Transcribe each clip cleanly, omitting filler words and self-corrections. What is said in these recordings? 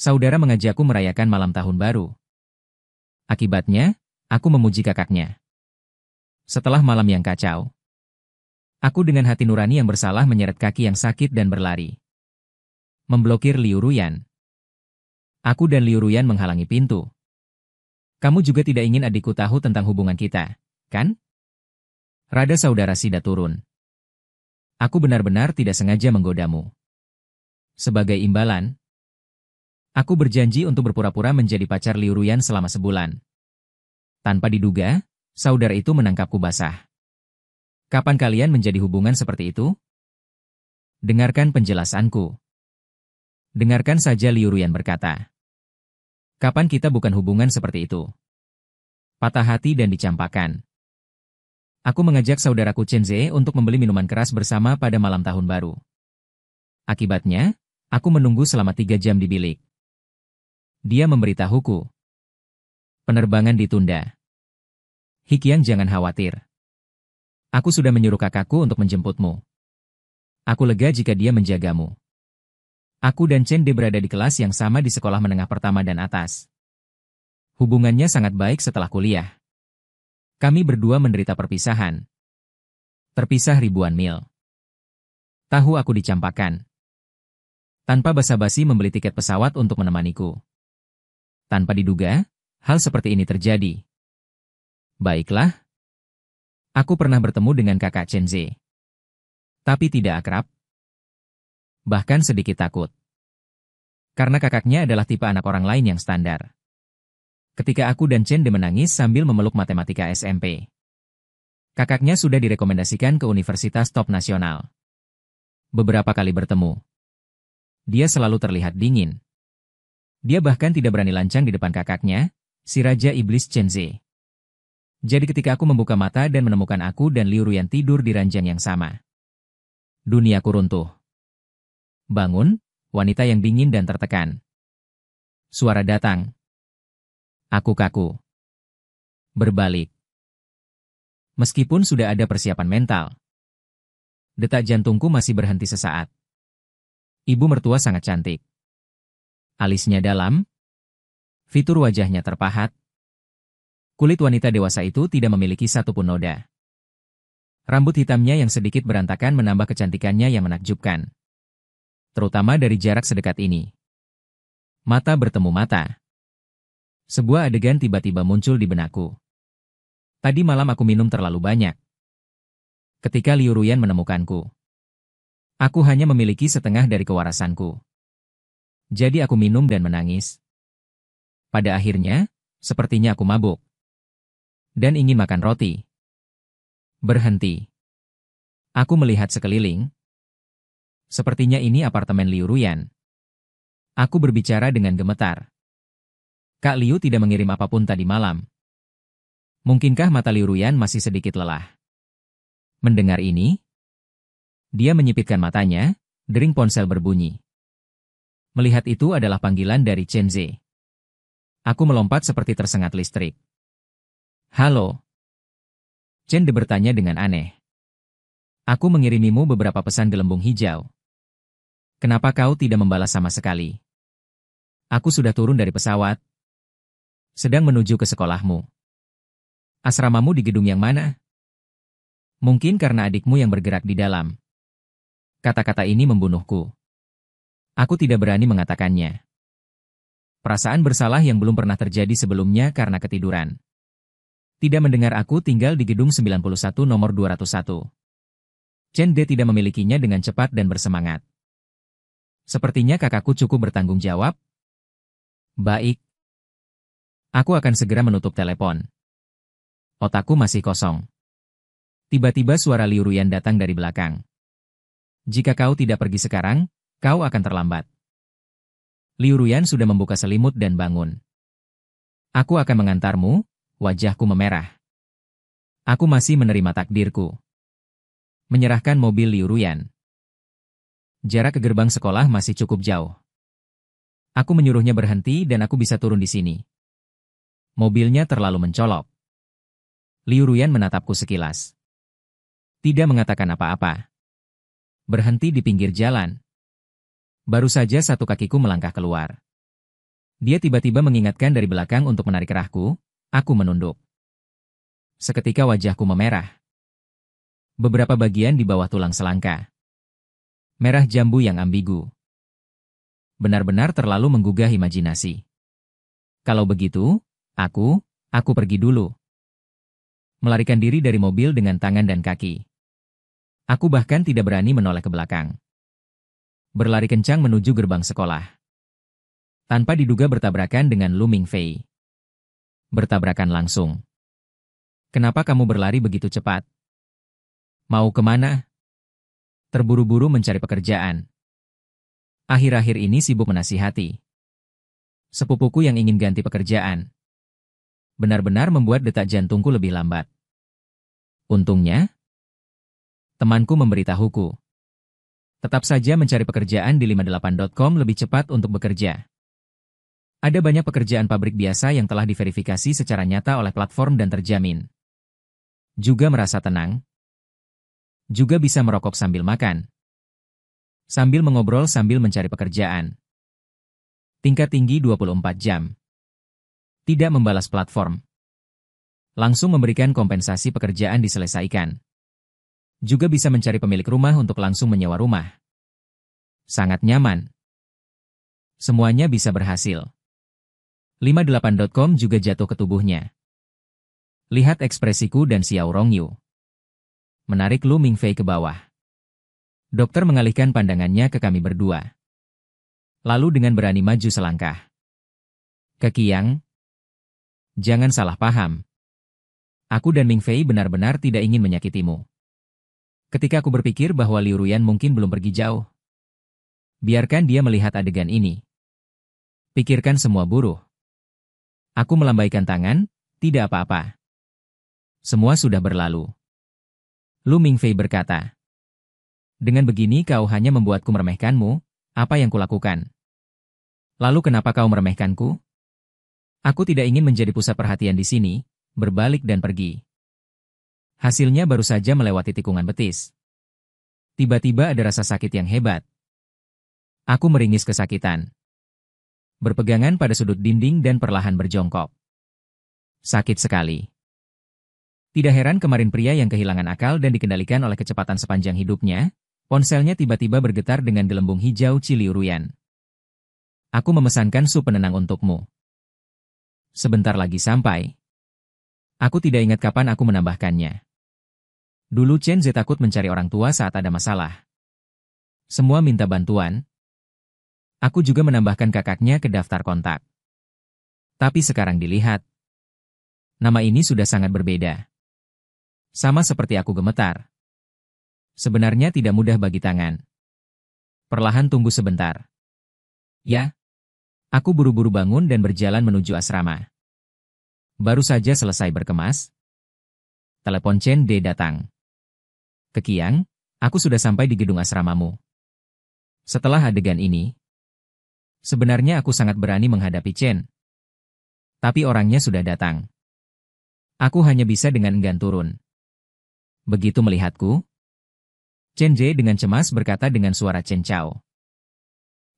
Saudara mengajakku merayakan malam tahun baru. Akibatnya, aku memuji kakaknya. Setelah malam yang kacau, aku dengan hati nurani yang bersalah menyeret kaki yang sakit dan berlari. Memblokir Liu Ruyan. Aku dan Liu Ruyan menghalangi pintu. Kamu juga tidak ingin adikku tahu tentang hubungan kita, kan? Rada saudara Sida turun. Aku benar-benar tidak sengaja menggodamu. Sebagai imbalan, aku berjanji untuk berpura-pura menjadi pacar Liu Ruyan selama sebulan. Tanpa diduga, saudara itu menangkapku basah. Kapan kalian menjadi hubungan seperti itu? Dengarkan penjelasanku. Dengarkan saja, Liu Ruyan berkata. Kapan kita bukan hubungan seperti itu? Patah hati dan dicampakkan. Aku mengajak saudaraku Chen Ze untuk membeli minuman keras bersama pada malam tahun baru. Akibatnya, aku menunggu selama 3 jam di bilik. Dia memberitahuku. Penerbangan ditunda. Hikiang, jangan khawatir. Aku sudah menyuruh kakakku untuk menjemputmu. Aku lega jika dia menjagamu. Aku dan Chen De berada di kelas yang sama di sekolah menengah pertama dan atas. Hubungannya sangat baik setelah kuliah. Kami berdua menderita perpisahan. Terpisah ribuan mil. Tahu aku dicampakkan. Tanpa basa-basi membeli tiket pesawat untuk menemaniku. Tanpa diduga, hal seperti ini terjadi. Baiklah. Aku pernah bertemu dengan kakak Chen Ze. Tapi tidak akrab. Bahkan sedikit takut. Karena kakaknya adalah tipe anak orang lain yang standar. Ketika aku dan Chen De menangis sambil memeluk matematika SMP. Kakaknya sudah direkomendasikan ke universitas top nasional. Beberapa kali bertemu. Dia selalu terlihat dingin. Dia bahkan tidak berani lancang di depan kakaknya, si Raja Iblis Chen Ze. Jadi ketika aku membuka mata dan menemukan aku dan Liu Ruyan tidur di ranjang yang sama. Duniaku runtuh. Bangun, wanita yang dingin dan tertekan. Suara datang. Aku kaku. Berbalik. Meskipun sudah ada persiapan mental. Detak jantungku masih berhenti sesaat. Ibu mertua sangat cantik. Alisnya dalam. Fitur wajahnya terpahat. Kulit wanita dewasa itu tidak memiliki satupun noda. Rambut hitamnya yang sedikit berantakan menambah kecantikannya yang menakjubkan. Terutama dari jarak sedekat ini. Mata bertemu mata. Sebuah adegan tiba-tiba muncul di benakku. Tadi malam aku minum terlalu banyak. Ketika Liu Ruyan menemukanku. Aku hanya memiliki setengah dari kewarasanku. Jadi aku minum dan menangis. Pada akhirnya, sepertinya aku mabuk. Dan ingin makan roti. Berhenti. Aku melihat sekeliling. Sepertinya ini apartemen Liu Ruyan. Aku berbicara dengan gemetar. Kak Liu tidak mengirim apapun tadi malam. Mungkinkah mata Liu Ruyan masih sedikit lelah? Mendengar ini, dia menyipitkan matanya, dering ponsel berbunyi. Melihat itu adalah panggilan dari Chen Ze. Aku melompat seperti tersengat listrik. Halo. Chen De bertanya dengan aneh. Aku mengirimimu beberapa pesan gelembung hijau. Kenapa kau tidak membalas sama sekali? Aku sudah turun dari pesawat. Sedang menuju ke sekolahmu. Asramamu di gedung yang mana? Mungkin karena adikmu yang bergerak di dalam. Kata-kata ini membunuhku. Aku tidak berani mengatakannya. Perasaan bersalah yang belum pernah terjadi sebelumnya karena ketiduran. Tidak mendengar aku tinggal di gedung 91 nomor 201. Chen De tidak memilikinya dengan cepat dan bersemangat. Sepertinya kakakku cukup bertanggung jawab. Baik. Aku akan segera menutup telepon. Otakku masih kosong. Tiba-tiba suara Liu Ruyan datang dari belakang. Jika kau tidak pergi sekarang, kau akan terlambat. Liu Ruyan sudah membuka selimut dan bangun. Aku akan mengantarmu, wajahku memerah. Aku masih menerima takdirku. Menyerahkan mobil Liu Ruyan. Jarak ke gerbang sekolah masih cukup jauh. Aku menyuruhnya berhenti dan aku bisa turun di sini. Mobilnya terlalu mencolok. Liu Ruyan menatapku sekilas. Tidak mengatakan apa-apa. Berhenti di pinggir jalan. Baru saja satu kakiku melangkah keluar. Dia tiba-tiba mengingatkan dari belakang untuk menarik kerahku, aku menunduk. Seketika wajahku memerah. Beberapa bagian di bawah tulang selangka. Merah jambu yang ambigu. Benar-benar terlalu menggugah imajinasi. Kalau begitu, aku pergi dulu. Melarikan diri dari mobil dengan tangan dan kaki. Aku bahkan tidak berani menoleh ke belakang. Berlari kencang menuju gerbang sekolah. Tanpa diduga bertabrakan dengan Lu Mingfei. Bertabrakan langsung. Kenapa kamu berlari begitu cepat? Mau kemana? Terburu-buru mencari pekerjaan. Akhir-akhir ini sibuk menasihati. Sepupuku yang ingin ganti pekerjaan. Benar-benar membuat detak jantungku lebih lambat. Untungnya, temanku memberitahuku. Tetap saja mencari pekerjaan di 58.com lebih cepat untuk bekerja. Ada banyak pekerjaan pabrik biasa yang telah diverifikasi secara nyata oleh platform dan terjamin. Juga merasa tenang. Juga bisa merokok sambil makan. Sambil mengobrol sambil mencari pekerjaan. Tingkat tinggi 24 jam. Tidak membalas platform. Langsung memberikan kompensasi pekerjaan diselesaikan. Juga bisa mencari pemilik rumah untuk langsung menyewa rumah. Sangat nyaman. Semuanya bisa berhasil. 58.com juga jatuh ke tubuhnya. Lihat ekspresiku dan Xiao Rongyu. Menarik Lu Mingfei ke bawah. Dokter mengalihkan pandangannya ke kami berdua. Lalu dengan berani maju selangkah. Kekiang, jangan salah paham. Aku dan Mingfei benar-benar tidak ingin menyakitimu. Ketika aku berpikir bahwa Liu Ruyan mungkin belum pergi jauh. Biarkan dia melihat adegan ini. Pikirkan semua buruh. Aku melambaikan tangan, tidak apa-apa. Semua sudah berlalu. Lu Mingfei berkata. Dengan begini kau hanya membuatku meremehkanmu, apa yang kulakukan? Lalu kenapa kau meremehkanku? Aku tidak ingin menjadi pusat perhatian di sini, berbalik dan pergi. Hasilnya baru saja melewati tikungan betis. Tiba-tiba ada rasa sakit yang hebat. Aku meringis kesakitan. Berpegangan pada sudut dinding dan perlahan berjongkok. Sakit sekali. Tidak heran kemarin pria yang kehilangan akal dan dikendalikan oleh kecepatan sepanjang hidupnya, ponselnya tiba-tiba bergetar dengan gelembung hijau Liu Ruyan. Aku memesankan sup penenang untukmu. Sebentar lagi sampai. Aku tidak ingat kapan aku menambahkannya. Dulu Chen Ze takut mencari orang tua saat ada masalah. Semua minta bantuan. Aku juga menambahkan kakaknya ke daftar kontak. Tapi sekarang dilihat. Nama ini sudah sangat berbeda. Sama seperti aku gemetar. Sebenarnya tidak mudah bagi tangan. Perlahan tunggu sebentar. Ya. Aku buru-buru bangun dan berjalan menuju asrama. Baru saja selesai berkemas. Telepon Chen De datang. Kekiang, aku sudah sampai di gedung asramamu. Setelah adegan ini, sebenarnya aku sangat berani menghadapi Chen. Tapi orangnya sudah datang. Aku hanya bisa dengan enggan turun. Begitu melihatku, Chen Jie dengan cemas berkata dengan suara Chen Chao.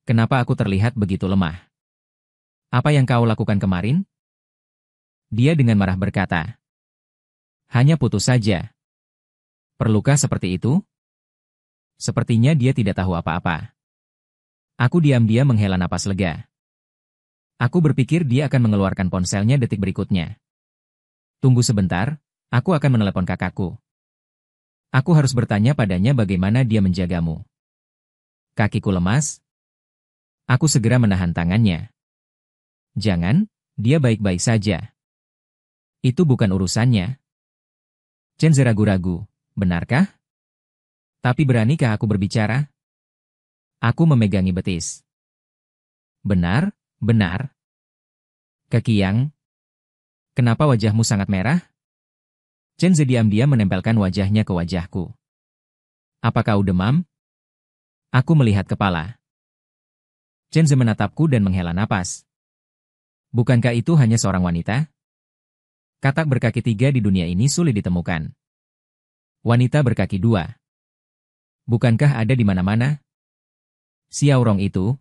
Kenapa aku terlihat begitu lemah? Apa yang kau lakukan kemarin? Dia dengan marah berkata. Hanya putus saja. Perlukah seperti itu? Sepertinya dia tidak tahu apa-apa. Aku diam-diam menghela napas lega. Aku berpikir dia akan mengeluarkan ponselnya detik berikutnya. Tunggu sebentar, aku akan menelepon kakakku. Aku harus bertanya padanya bagaimana dia menjagamu. Kakiku lemas. Aku segera menahan tangannya. Jangan, dia baik-baik saja. Itu bukan urusannya. Chen Ze ragu-ragu, benarkah? Tapi beranikah aku berbicara? Aku memegangi betis. Benar, benar. Kekiang, kenapa wajahmu sangat merah? Chen Ze diam-diam menempelkan wajahnya ke wajahku. Apa kau demam? Aku melihat kepala. Chen Ze menatapku dan menghela napas. Bukankah itu hanya seorang wanita? Katak berkaki 3 di dunia ini sulit ditemukan. Wanita berkaki 2. Bukankah ada di mana-mana? Xiao Rong itu?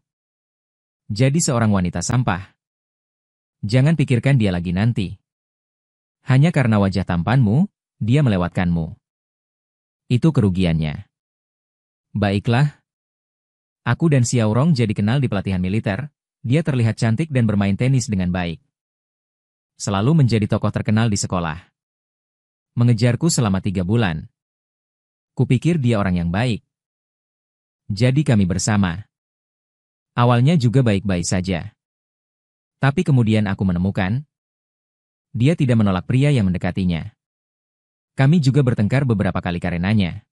Jadi seorang wanita sampah. Jangan pikirkan dia lagi nanti. Hanya karena wajah tampanmu, dia melewatkanmu. Itu kerugiannya. Baiklah. Aku dan Xiaorong jadi kenal di pelatihan militer. Dia terlihat cantik dan bermain tenis dengan baik. Selalu menjadi tokoh terkenal di sekolah. Mengejarku selama 3 bulan. Kupikir dia orang yang baik. Jadi kami bersama. Awalnya juga baik-baik saja. Tapi kemudian aku menemukan, dia tidak menolak pria yang mendekatinya. Kami juga bertengkar beberapa kali karenanya.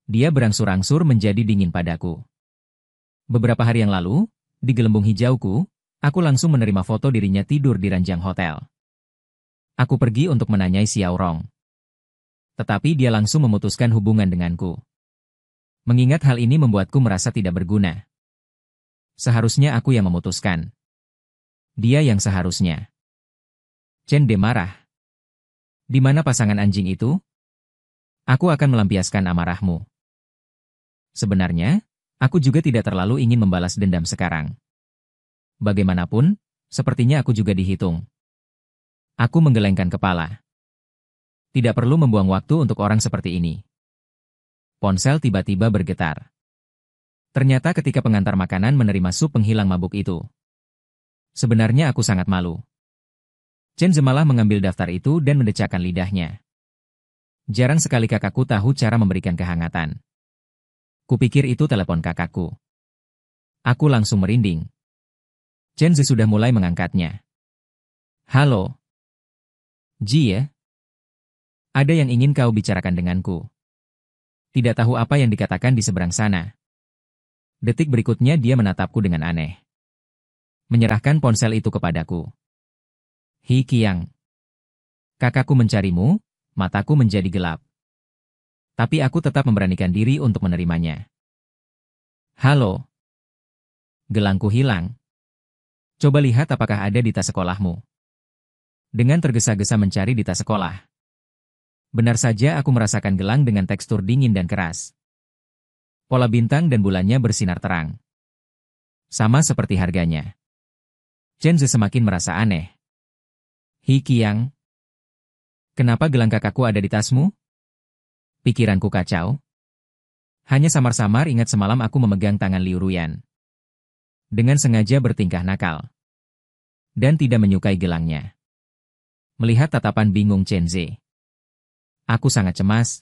Dia berangsur-angsur menjadi dingin padaku. Beberapa hari yang lalu, di gelembung hijauku, aku langsung menerima foto dirinya tidur di ranjang hotel. Aku pergi untuk menanyai Xiaorong. Tetapi dia langsung memutuskan hubungan denganku. Mengingat hal ini membuatku merasa tidak berguna. Seharusnya aku yang memutuskan. Dia yang seharusnya. Chen De marah. Di mana pasangan anjing itu? Aku akan melampiaskan amarahmu. Sebenarnya, aku juga tidak terlalu ingin membalas dendam sekarang. Bagaimanapun, sepertinya aku juga dihitung. Aku menggelengkan kepala. Tidak perlu membuang waktu untuk orang seperti ini. Ponsel tiba-tiba bergetar. Ternyata ketika pengantar makanan menerima sup penghilang mabuk itu. Sebenarnya aku sangat malu. Chen Zemalah mengambil daftar itu dan mendecakkan lidahnya. Jarang sekali kakakku tahu cara memberikan kehangatan. Kupikir itu telepon kakakku. Aku langsung merinding. Chen Zi sudah mulai mengangkatnya. Halo. Ji ya? Ada yang ingin kau bicarakan denganku. Tidak tahu apa yang dikatakan di seberang sana. Detik berikutnya dia menatapku dengan aneh. Menyerahkan ponsel itu kepadaku. Hi Qiang. Kakakku mencarimu, mataku menjadi gelap. Tapi aku tetap memberanikan diri untuk menerimanya. Halo. Gelangku hilang. Coba lihat apakah ada di tas sekolahmu. Dengan tergesa-gesa mencari di tas sekolah. Benar saja aku merasakan gelang dengan tekstur dingin dan keras. Pola bintang dan bulannya bersinar terang. Sama seperti harganya. Chen Zi semakin merasa aneh. Hi Qiang. Kenapa gelang kakakku ada di tasmu? Pikiranku kacau. Hanya samar-samar ingat semalam aku memegang tangan Liu Ruyan. Dengan sengaja bertingkah nakal. Dan tidak menyukai gelangnya. Melihat tatapan bingung Chen Zi. Aku sangat cemas.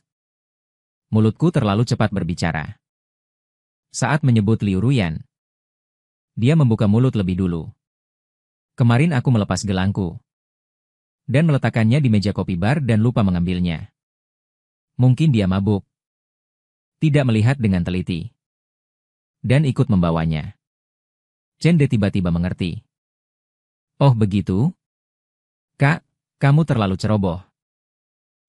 Mulutku terlalu cepat berbicara. Saat menyebut Liu Ruyan, dia membuka mulut lebih dulu. Kemarin aku melepas gelangku. Dan meletakkannya di meja kopi bar dan lupa mengambilnya. Mungkin dia mabuk. Tidak melihat dengan teliti. Dan ikut membawanya. Chen De tiba-tiba mengerti. Oh begitu? Kak, kamu terlalu ceroboh.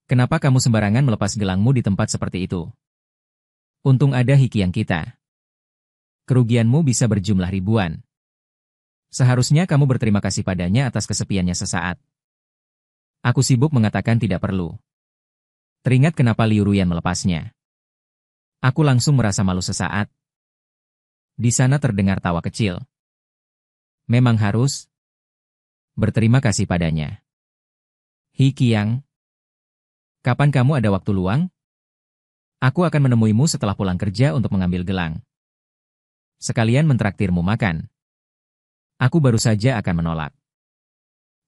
Kenapa kamu sembarangan melepas gelangmu di tempat seperti itu? Untung ada Hi Qiang kita. Kerugianmu bisa berjumlah ribuan. Seharusnya kamu berterima kasih padanya atas kesepiannya sesaat. Aku sibuk mengatakan tidak perlu. Teringat kenapa Liu Ruyan melepasnya. Aku langsung merasa malu sesaat. Di sana terdengar tawa kecil. Memang harus berterima kasih padanya. Hi Qiang. Kapan kamu ada waktu luang? Aku akan menemuimu setelah pulang kerja untuk mengambil gelang. Sekalian mentraktirmu makan. Aku baru saja akan menolak.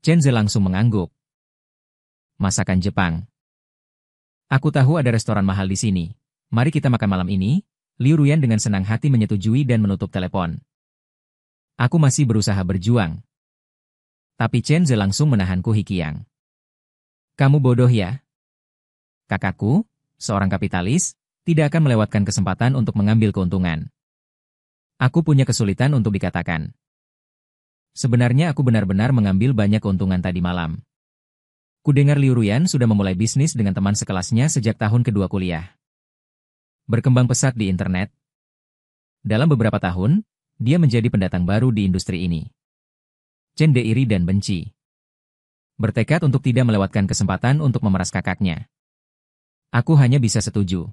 Chen Zi langsung mengangguk. Masakan Jepang. Aku tahu ada restoran mahal di sini. Mari kita makan malam ini. Liu Ruyan dengan senang hati menyetujui dan menutup telepon. Aku masih berusaha berjuang. Tapi Chen Zi langsung menahanku. Hi Qiang. Kamu bodoh ya? Kakakku, seorang kapitalis, tidak akan melewatkan kesempatan untuk mengambil keuntungan. Aku punya kesulitan untuk dikatakan. Sebenarnya aku benar-benar mengambil banyak keuntungan tadi malam. Kudengar Liu Ruyan sudah memulai bisnis dengan teman sekelasnya sejak tahun kedua kuliah. Berkembang pesat di internet. Dalam beberapa tahun, dia menjadi pendatang baru di industri ini. Chen De iri dan benci. Bertekad untuk tidak melewatkan kesempatan untuk memeras kakaknya. Aku hanya bisa setuju.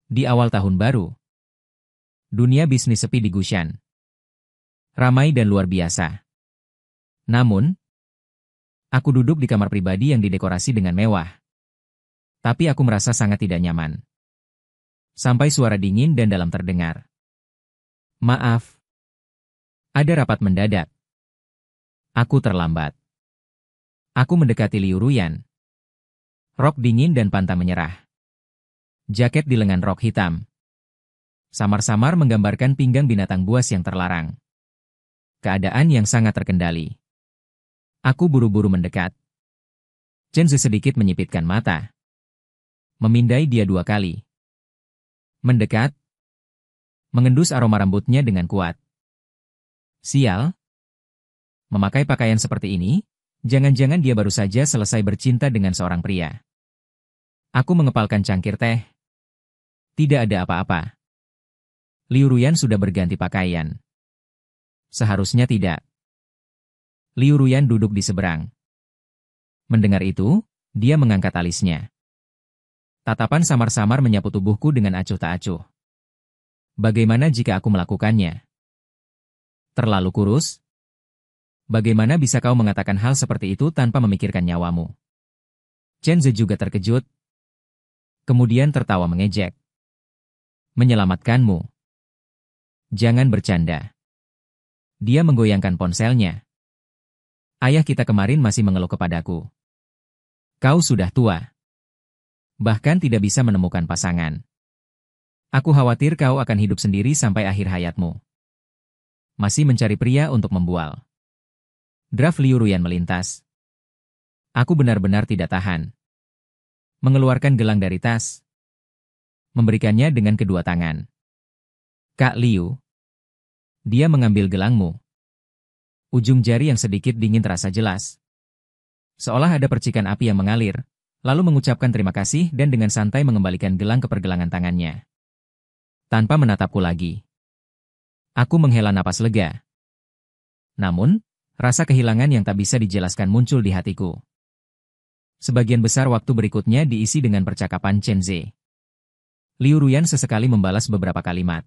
Di awal tahun baru, dunia bisnis sepi di Gushan. Ramai dan luar biasa. Namun, aku duduk di kamar pribadi yang didekorasi dengan mewah. Tapi aku merasa sangat tidak nyaman. Sampai suara dingin dan dalam terdengar. Maaf. Ada rapat mendadak. Aku terlambat. Aku mendekati Liu Ruyan. Rok dingin dan pantang menyerah. Jaket di lengan rok hitam. Samar-samar menggambarkan pinggang binatang buas yang terlarang. Keadaan yang sangat terkendali. Aku buru-buru mendekat. Chen Zi sedikit menyipitkan mata. Memindai dia 2 kali. Mendekat. Mengendus aroma rambutnya dengan kuat. Sial. Memakai pakaian seperti ini, jangan-jangan dia baru saja selesai bercinta dengan seorang pria. Aku mengepalkan cangkir teh. Tidak ada apa-apa. Liu Ruyan sudah berganti pakaian. Seharusnya tidak. Liu Ruyan duduk di seberang. Mendengar itu, dia mengangkat alisnya. Tatapan samar-samar menyapu tubuhku dengan acuh tak acuh. Bagaimana jika aku melakukannya? Terlalu kurus? Bagaimana bisa kau mengatakan hal seperti itu tanpa memikirkan nyawamu? Chen Zi juga terkejut. Kemudian tertawa mengejek. Menyelamatkanmu. Jangan bercanda. Dia menggoyangkan ponselnya. Ayah kita kemarin masih mengeluh kepadaku. Kau sudah tua. Bahkan tidak bisa menemukan pasangan. Aku khawatir kau akan hidup sendiri sampai akhir hayatmu. Masih mencari pria untuk membual. Draft Liu Ruyan melintas. Aku benar-benar tidak tahan. Mengeluarkan gelang dari tas. Memberikannya dengan kedua tangan. Kak Liu. Dia mengambil gelangmu. Ujung jari yang sedikit dingin terasa jelas. Seolah ada percikan api yang mengalir, lalu mengucapkan terima kasih dan dengan santai mengembalikan gelang ke pergelangan tangannya. Tanpa menatapku lagi. Aku menghela napas lega. Namun, rasa kehilangan yang tak bisa dijelaskan muncul di hatiku. Sebagian besar waktu berikutnya diisi dengan percakapan Chen Zi. Liu Ruyan sesekali membalas beberapa kalimat.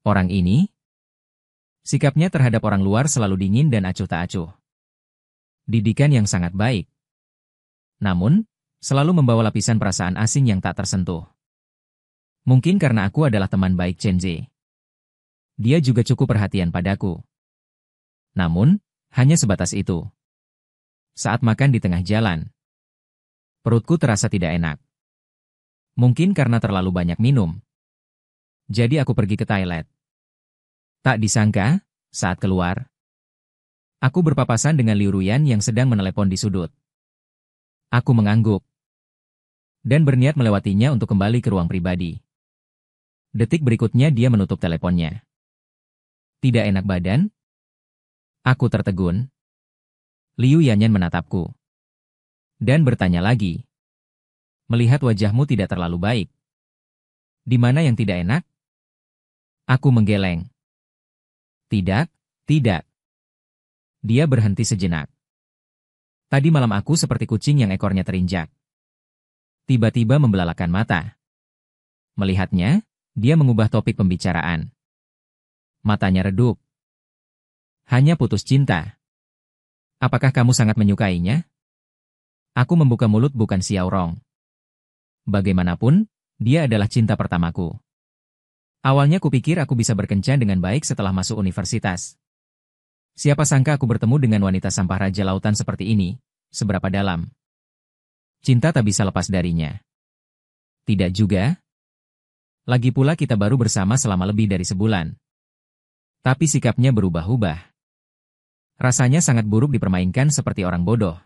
Orang ini? Sikapnya terhadap orang luar selalu dingin dan acuh tak acuh. Didikan yang sangat baik. Namun, selalu membawa lapisan perasaan asing yang tak tersentuh. Mungkin karena aku adalah teman baik Chen Zi. Dia juga cukup perhatian padaku. Namun, hanya sebatas itu. Saat makan di tengah jalan, perutku terasa tidak enak. Mungkin karena terlalu banyak minum. Jadi aku pergi ke toilet. Tak disangka, saat keluar, aku berpapasan dengan Liu Ruyan yang sedang menelepon di sudut. Aku mengangguk. Dan berniat melewatinya untuk kembali ke ruang pribadi. Detik berikutnya dia menutup teleponnya. Tidak enak badan? Aku tertegun. Liu Yanyan menatapku. Dan bertanya lagi. Melihat wajahmu tidak terlalu baik. Di mana yang tidak enak? Aku menggeleng. Tidak, tidak. Dia berhenti sejenak. Tadi malam aku seperti kucing yang ekornya terinjak. Tiba-tiba membelalakan mata. Melihatnya, dia mengubah topik pembicaraan. Matanya redup. Hanya putus cinta. Apakah kamu sangat menyukainya? Aku membuka mulut bukan Xiaorong. Bagaimanapun, dia adalah cinta pertamaku. Awalnya kupikir aku bisa berkencan dengan baik setelah masuk universitas. Siapa sangka aku bertemu dengan wanita sampah raja lautan seperti ini, seberapa dalam. Cinta tak bisa lepas darinya. Tidak juga. Lagi pula kita baru bersama selama lebih dari sebulan. Tapi sikapnya berubah-ubah. Rasanya sangat buruk dipermainkan seperti orang bodoh.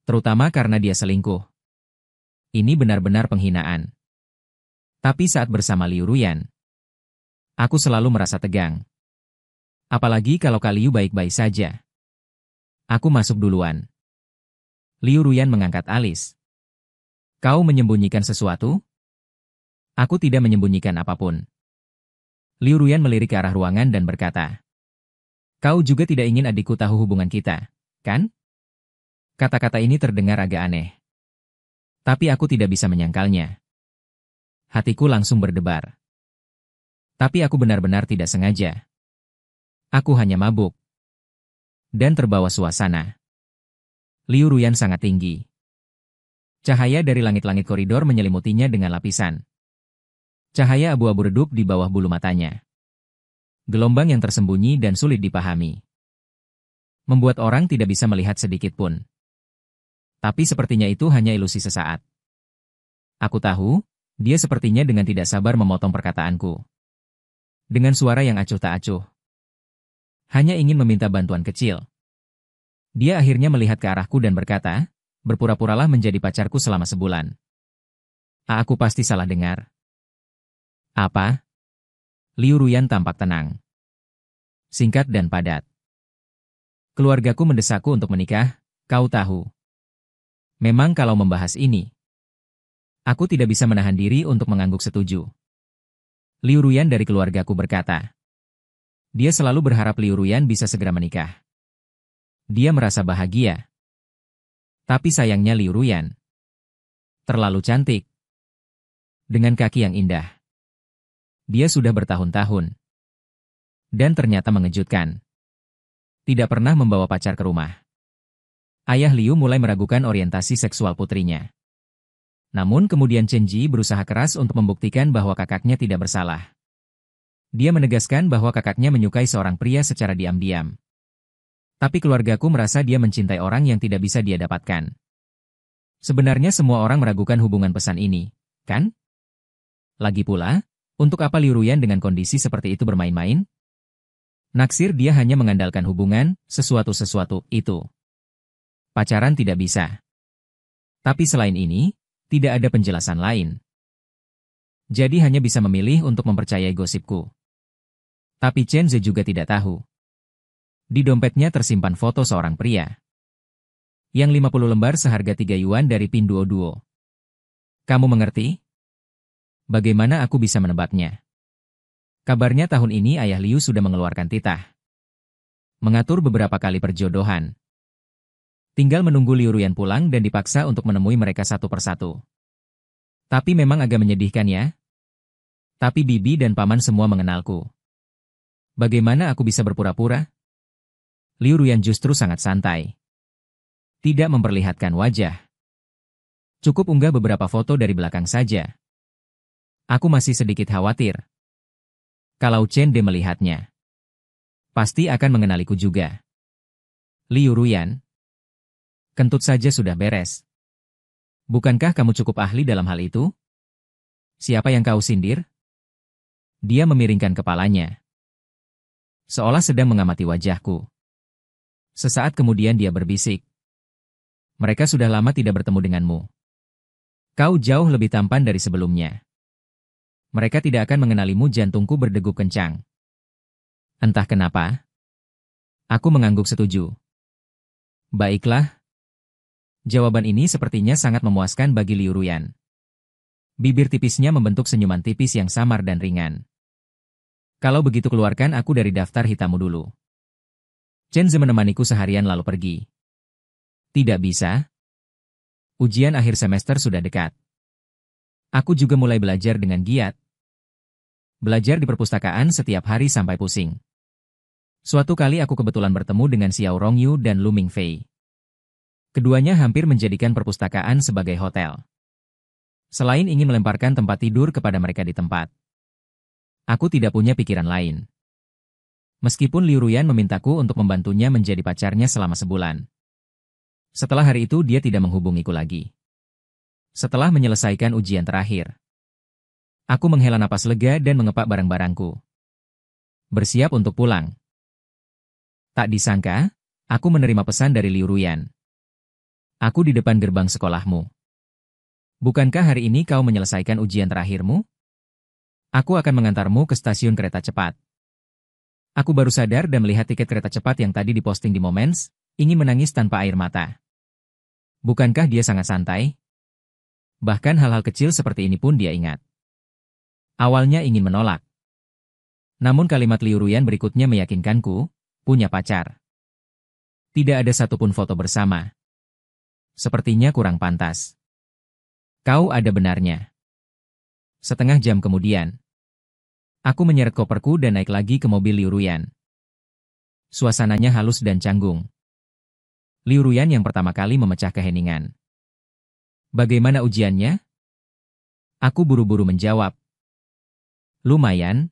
Terutama karena dia selingkuh. Ini benar-benar penghinaan. Tapi saat bersama Liu Ruyan, aku selalu merasa tegang. Apalagi kalau Kak Liu baik-baik saja. Aku masuk duluan. Liu Ruyan mengangkat alis. Kau menyembunyikan sesuatu? Aku tidak menyembunyikan apapun. Liu Ruyan melirik ke arah ruangan dan berkata, kau juga tidak ingin adikku tahu hubungan kita, kan? Kata-kata ini terdengar agak aneh. Tapi aku tidak bisa menyangkalnya. Hatiku langsung berdebar. Tapi aku benar-benar tidak sengaja. Aku hanya mabuk. dan terbawa suasana. Liu Ruyan sangat tinggi. Cahaya dari langit-langit koridor menyelimutinya dengan lapisan. Cahaya abu-abu redup di bawah bulu matanya. Gelombang yang tersembunyi dan sulit dipahami. Membuat orang tidak bisa melihat sedikit pun. Tapi sepertinya itu hanya ilusi sesaat. Aku tahu, dia sepertinya dengan tidak sabar memotong perkataanku. Dengan suara yang acuh tak acuh. Hanya ingin meminta bantuan kecil. Dia akhirnya melihat ke arahku dan berkata, berpura-puralah menjadi pacarku selama sebulan. Aku pasti salah dengar. Apa? Liu Ruyan tampak tenang. Singkat dan padat. Keluargaku mendesakku untuk menikah, kau tahu. Memang kalau membahas ini, aku tidak bisa menahan diri untuk mengangguk setuju. Liu Ruyan dari keluargaku berkata. Dia selalu berharap Liu Ruyan bisa segera menikah. Dia merasa bahagia. Tapi sayangnya Liu Ruyan terlalu cantik. Dengan kaki yang indah. Dia sudah bertahun-tahun. Dan ternyata mengejutkan. Tidak pernah membawa pacar ke rumah. Ayah Liu mulai meragukan orientasi seksual putrinya. Namun kemudian Chen Ji berusaha keras untuk membuktikan bahwa kakaknya tidak bersalah. Dia menegaskan bahwa kakaknya menyukai seorang pria secara diam-diam. Tapi keluargaku merasa dia mencintai orang yang tidak bisa dia dapatkan. Sebenarnya semua orang meragukan hubungan pesan ini, kan? Lagi pula, untuk apa Liu Ruyan dengan kondisi seperti itu bermain-main? Naksir dia hanya mengandalkan hubungan, sesuatu-sesuatu itu. Pacaran tidak bisa. Tapi selain ini, tidak ada penjelasan lain. Jadi hanya bisa memilih untuk mempercayai gosipku. Tapi Chen Ze juga tidak tahu. Di dompetnya tersimpan foto seorang pria. Yang 50 lembar seharga 3 yuan dari Pinduoduo. Kamu mengerti? Bagaimana aku bisa menebaknya? Kabarnya tahun ini ayah Liu sudah mengeluarkan titah. Mengatur beberapa kali perjodohan. Tinggal menunggu Liu Ruyan pulang dan dipaksa untuk menemui mereka satu persatu. Tapi memang agak menyedihkan ya. Tapi bibi dan paman semua mengenalku. Bagaimana aku bisa berpura-pura? Liu Ruyan justru sangat santai. Tidak memperlihatkan wajah. Cukup unggah beberapa foto dari belakang saja. Aku masih sedikit khawatir. Kalau Chen De melihatnya, pasti akan mengenaliku juga. Liu Ruyan. Kentut saja sudah beres. Bukankah kamu cukup ahli dalam hal itu? Siapa yang kau sindir? Dia memiringkan kepalanya. Seolah sedang mengamati wajahku. Sesaat kemudian dia berbisik. Mereka sudah lama tidak bertemu denganmu. Kau jauh lebih tampan dari sebelumnya. Mereka tidak akan mengenalimu, jantungku berdegup kencang. Entah kenapa. Aku mengangguk setuju. Baiklah. Jawaban ini sepertinya sangat memuaskan bagi Liu Ruyan. Bibir tipisnya membentuk senyuman tipis yang samar dan ringan. Kalau begitu keluarkan aku dari daftar hitammu dulu. Chen Ze menemaniku seharian lalu pergi. Tidak bisa. Ujian akhir semester sudah dekat. Aku juga mulai belajar dengan giat. Belajar di perpustakaan setiap hari sampai pusing. Suatu kali aku kebetulan bertemu dengan Xiao Rongyu dan Lu Mingfei. Keduanya hampir menjadikan perpustakaan sebagai hotel. Selain ingin melemparkan tempat tidur kepada mereka di tempat. Aku tidak punya pikiran lain. Meskipun Liu Ruyan memintaku untuk membantunya menjadi pacarnya selama sebulan. Setelah hari itu dia tidak menghubungiku lagi. Setelah menyelesaikan ujian terakhir. Aku menghela napas lega dan mengepak barang-barangku. Bersiap untuk pulang. Tak disangka, aku menerima pesan dari Liu Ruyan. Aku di depan gerbang sekolahmu. Bukankah hari ini kau menyelesaikan ujian terakhirmu? Aku akan mengantarmu ke stasiun kereta cepat. Aku baru sadar dan melihat tiket kereta cepat yang tadi diposting di Moments, ingin menangis tanpa air mata. Bukankah dia sangat santai? Bahkan hal-hal kecil seperti ini pun dia ingat. Awalnya ingin menolak. Namun kalimat Liu Ruyan berikutnya meyakinkanku, punya pacar. Tidak ada satupun foto bersama. Sepertinya kurang pantas. Kau ada benarnya. Setengah jam kemudian. Aku menyeret koperku dan naik lagi ke mobil Liu Ruyan. Suasananya halus dan canggung. Liu Ruyan yang pertama kali memecah keheningan. Bagaimana ujiannya? Aku buru-buru menjawab. Lumayan.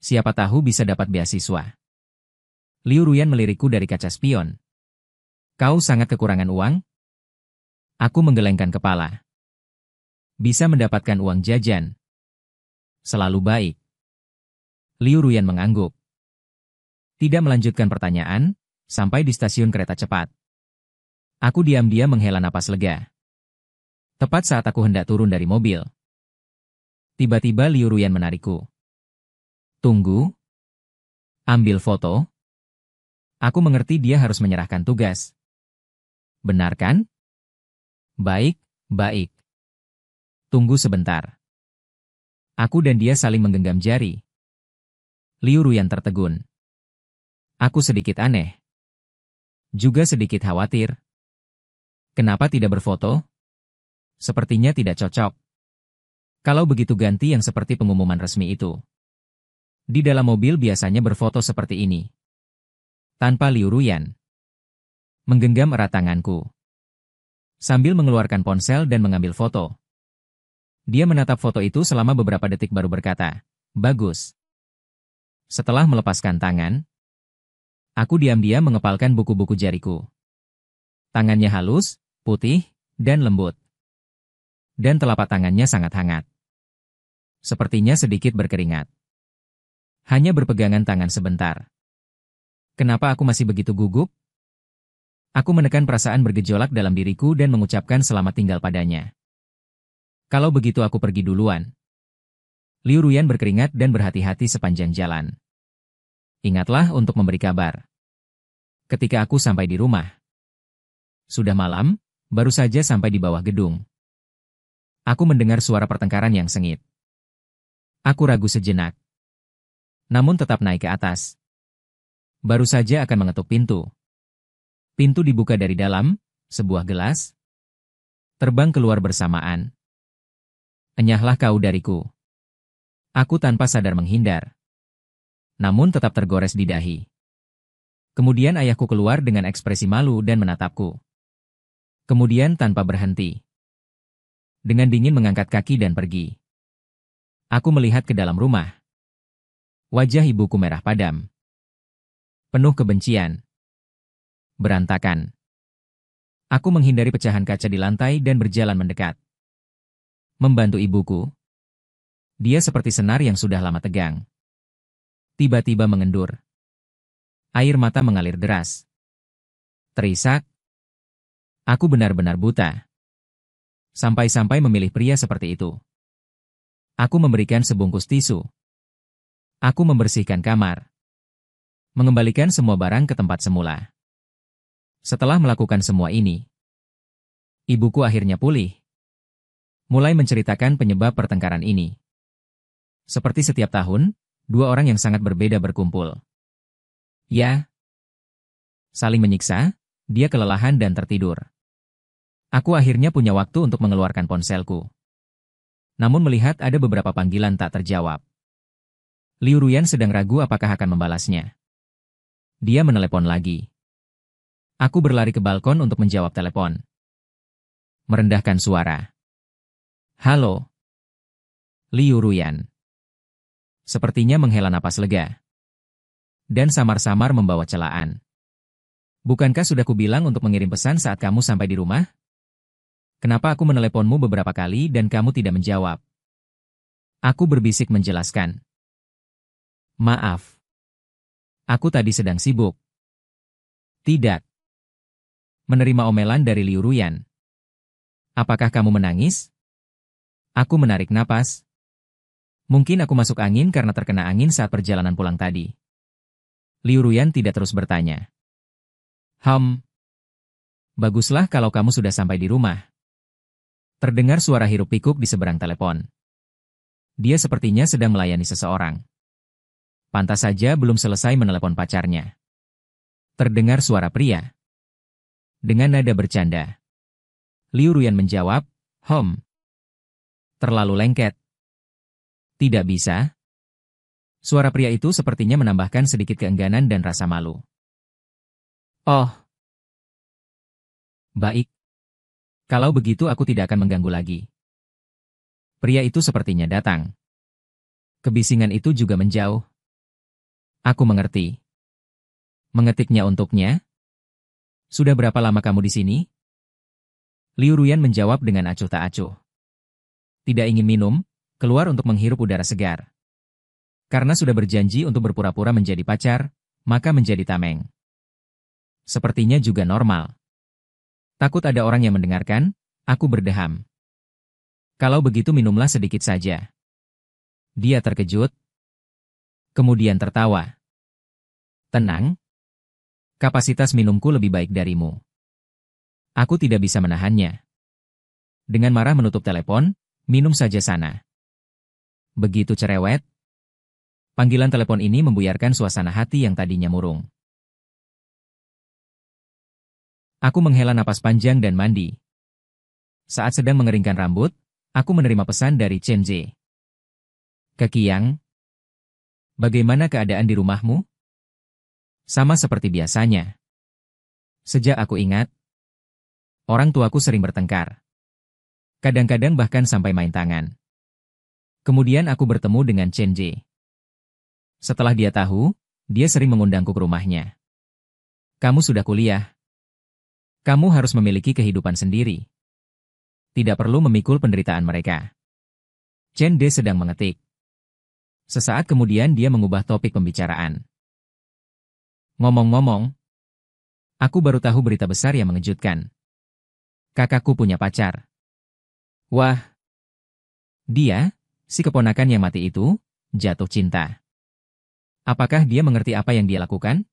Siapa tahu bisa dapat beasiswa. Liu Ruyan melirikku dari kaca spion. Kau sangat kekurangan uang? Aku menggelengkan kepala. Bisa mendapatkan uang jajan. Selalu baik. Liu Ruyan mengangguk. Tidak melanjutkan pertanyaan, sampai di stasiun kereta cepat. Aku diam-diam menghela napas lega. Tepat saat aku hendak turun dari mobil. Tiba-tiba Liu Ruyan menarikku. Tunggu. Ambil foto. Aku mengerti dia harus menyerahkan tugas. Benar kan? Baik, baik. Tunggu sebentar. Aku dan dia saling menggenggam jari. Liu Ruyan tertegun. Aku sedikit aneh. Juga sedikit khawatir. Kenapa tidak berfoto? Sepertinya tidak cocok. Kalau begitu ganti yang seperti pengumuman resmi itu. Di dalam mobil biasanya berfoto seperti ini. Tanpa Liu Ruyan. Menggenggam erat tanganku. Sambil mengeluarkan ponsel dan mengambil foto. Dia menatap foto itu selama beberapa detik baru berkata, bagus. Setelah melepaskan tangan, aku diam-diam mengepalkan buku-buku jariku. Tangannya halus, putih, dan lembut. Dan telapak tangannya sangat hangat. Sepertinya sedikit berkeringat. Hanya berpegangan tangan sebentar. Kenapa aku masih begitu gugup? Aku menekan perasaan bergejolak dalam diriku dan mengucapkan selamat tinggal padanya. Kalau begitu aku pergi duluan. Liu Ruyan berkeringat dan berhati-hati sepanjang jalan. Ingatlah untuk memberi kabar. Ketika aku sampai di rumah. Sudah malam, baru saja sampai di bawah gedung. Aku mendengar suara pertengkaran yang sengit. Aku ragu sejenak. Namun tetap naik ke atas. Baru saja akan mengetuk pintu. Pintu dibuka dari dalam, sebuah gelas. Terbang keluar bersamaan. Enyahlah kau dariku. Aku tanpa sadar menghindar. Namun tetap tergores di dahi. Kemudian ayahku keluar dengan ekspresi malu dan menatapku. Kemudian tanpa berhenti. Dengan dingin mengangkat kaki dan pergi. Aku melihat ke dalam rumah. Wajah ibuku merah padam. Penuh kebencian. Berantakan. Aku menghindari pecahan kaca di lantai dan berjalan mendekat. Membantu ibuku. Dia seperti senar yang sudah lama tegang. Tiba-tiba mengendur. Air mata mengalir deras. Terisak. Aku benar-benar buta. Sampai-sampai memilih pria seperti itu. Aku memberikan sebungkus tisu. Aku membersihkan kamar. Mengembalikan semua barang ke tempat semula. Setelah melakukan semua ini, ibuku akhirnya pulih. Mulai menceritakan penyebab pertengkaran ini. Seperti setiap tahun, dua orang yang sangat berbeda berkumpul. Ya. Saling menyiksa, dia kelelahan dan tertidur. Aku akhirnya punya waktu untuk mengeluarkan ponselku. Namun melihat ada beberapa panggilan tak terjawab. Liu Ruyan sedang ragu apakah akan membalasnya. Dia menelepon lagi. Aku berlari ke balkon untuk menjawab telepon. Merendahkan suara. Halo. Liu Ruyan. Sepertinya menghela napas lega. Dan samar-samar membawa celaan. Bukankah sudah kubilang untuk mengirim pesan saat kamu sampai di rumah? Kenapa aku meneleponmu beberapa kali dan kamu tidak menjawab? Aku berbisik menjelaskan. Maaf. Aku tadi sedang sibuk. Tidak. Menerima omelan dari Liu Ruyan. Apakah kamu menangis? Aku menarik napas. Mungkin aku masuk angin karena terkena angin saat perjalanan pulang tadi. Liu Ruyan tidak terus bertanya. Baguslah kalau kamu sudah sampai di rumah. Terdengar suara hiruk-pikuk di seberang telepon. Dia sepertinya sedang melayani seseorang. Pantas saja belum selesai menelepon pacarnya. Terdengar suara pria. Dengan nada bercanda. Liu Ruyan menjawab, Terlalu lengket. Tidak bisa. Suara pria itu sepertinya menambahkan sedikit keengganan dan rasa malu. Oh, baik. Kalau begitu aku tidak akan mengganggu lagi. Pria itu sepertinya datang. Kebisingan itu juga menjauh. Aku mengerti. Mengetiknya untuknya. Sudah berapa lama kamu di sini? Liu Ruyan menjawab dengan acuh tak acuh. Tidak ingin minum, keluar untuk menghirup udara segar. Karena sudah berjanji untuk berpura-pura menjadi pacar, maka menjadi tameng. Sepertinya juga normal. Takut ada orang yang mendengarkan, aku berdeham. Kalau begitu minumlah sedikit saja. Dia terkejut, kemudian tertawa. Tenang. Kapasitas minumku lebih baik darimu. Aku tidak bisa menahannya. Dengan marah menutup telepon, minum saja sana. Begitu cerewet. Panggilan telepon ini membuyarkan suasana hati yang tadinya murung. Aku menghela napas panjang dan mandi. Saat sedang mengeringkan rambut, aku menerima pesan dari Chen Jie. Kekiang, bagaimana keadaan di rumahmu? Sama seperti biasanya. Sejak aku ingat, orang tuaku sering bertengkar. Kadang-kadang bahkan sampai main tangan. Kemudian aku bertemu dengan Chen Jie. Setelah dia tahu, dia sering mengundangku ke rumahnya. Kamu sudah kuliah. Kamu harus memiliki kehidupan sendiri. Tidak perlu memikul penderitaan mereka. Chen Jie sedang mengetik. Sesaat kemudian dia mengubah topik pembicaraan. Ngomong-ngomong, aku baru tahu berita besar yang mengejutkan. Kakakku punya pacar. Wah, dia, si keponakan yang mati itu, jatuh cinta. Apakah dia mengerti apa yang dia lakukan?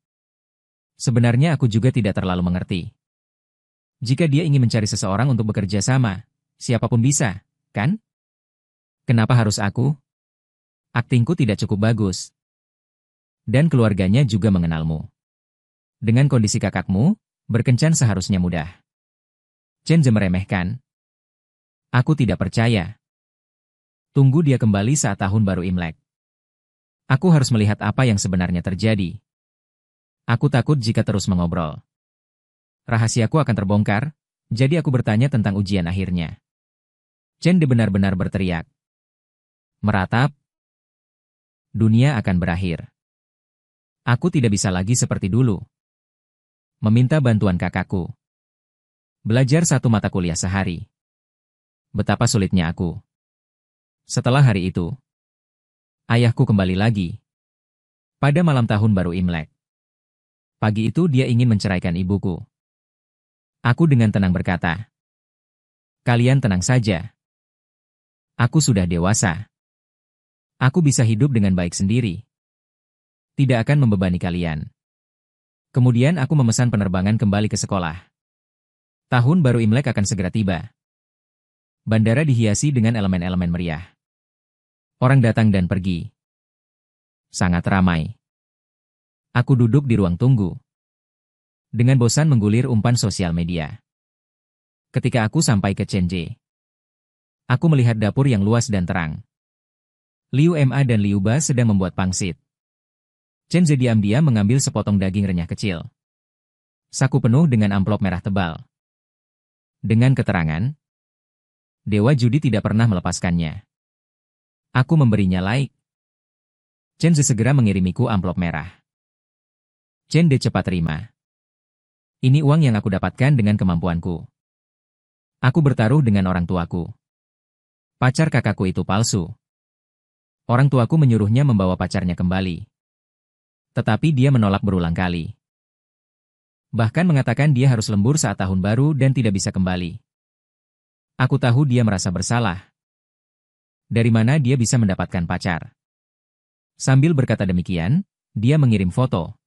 Sebenarnya aku juga tidak terlalu mengerti. Jika dia ingin mencari seseorang untuk bekerja sama, siapapun bisa, kan? Kenapa harus aku? Aktingku tidak cukup bagus. Dan keluarganya juga mengenalmu. Dengan kondisi kakakmu, berkencan seharusnya mudah. Chen Jie meremehkan. Aku tidak percaya. Tunggu dia kembali saat tahun baru Imlek. Aku harus melihat apa yang sebenarnya terjadi. Aku takut jika terus mengobrol. Rahasiaku akan terbongkar, jadi aku bertanya tentang ujian akhirnya. Chen Jie benar-benar berteriak. Meratap. Dunia akan berakhir. Aku tidak bisa lagi seperti dulu. Meminta bantuan kakakku. Belajar 1 mata kuliah sehari. Betapa sulitnya aku. Setelah hari itu, ayahku kembali lagi. Pada malam tahun baru Imlek. Pagi itu dia ingin menceraikan ibuku. Aku dengan tenang berkata, kalian tenang saja. Aku sudah dewasa. Aku bisa hidup dengan baik sendiri. Tidak akan membebani kalian. Kemudian aku memesan penerbangan kembali ke sekolah. Tahun baru Imlek akan segera tiba. Bandara dihiasi dengan elemen-elemen meriah. Orang datang dan pergi. Sangat ramai. Aku duduk di ruang tunggu. Dengan bosan menggulir umpan sosial media. Ketika aku sampai ke Chen Jie, aku melihat dapur yang luas dan terang. Liu Ma dan Liu Ba sedang membuat pangsit. Chen Jie diam-diam mengambil sepotong daging renyah kecil. Saku penuh dengan amplop merah tebal. Dengan keterangan, Dewa Judi tidak pernah melepaskannya. Aku memberinya like. Chen Jie segera mengirimiku amplop merah. Chen Jie cepat terima. Ini uang yang aku dapatkan dengan kemampuanku. Aku bertaruh dengan orang tuaku. Pacar kakakku itu palsu. Orang tuaku menyuruhnya membawa pacarnya kembali. Tetapi dia menolak berulang kali. Bahkan mengatakan dia harus lembur saat tahun baru dan tidak bisa kembali. Aku tahu dia merasa bersalah. Dari mana dia bisa mendapatkan pacar? Sambil berkata demikian, dia mengirim foto.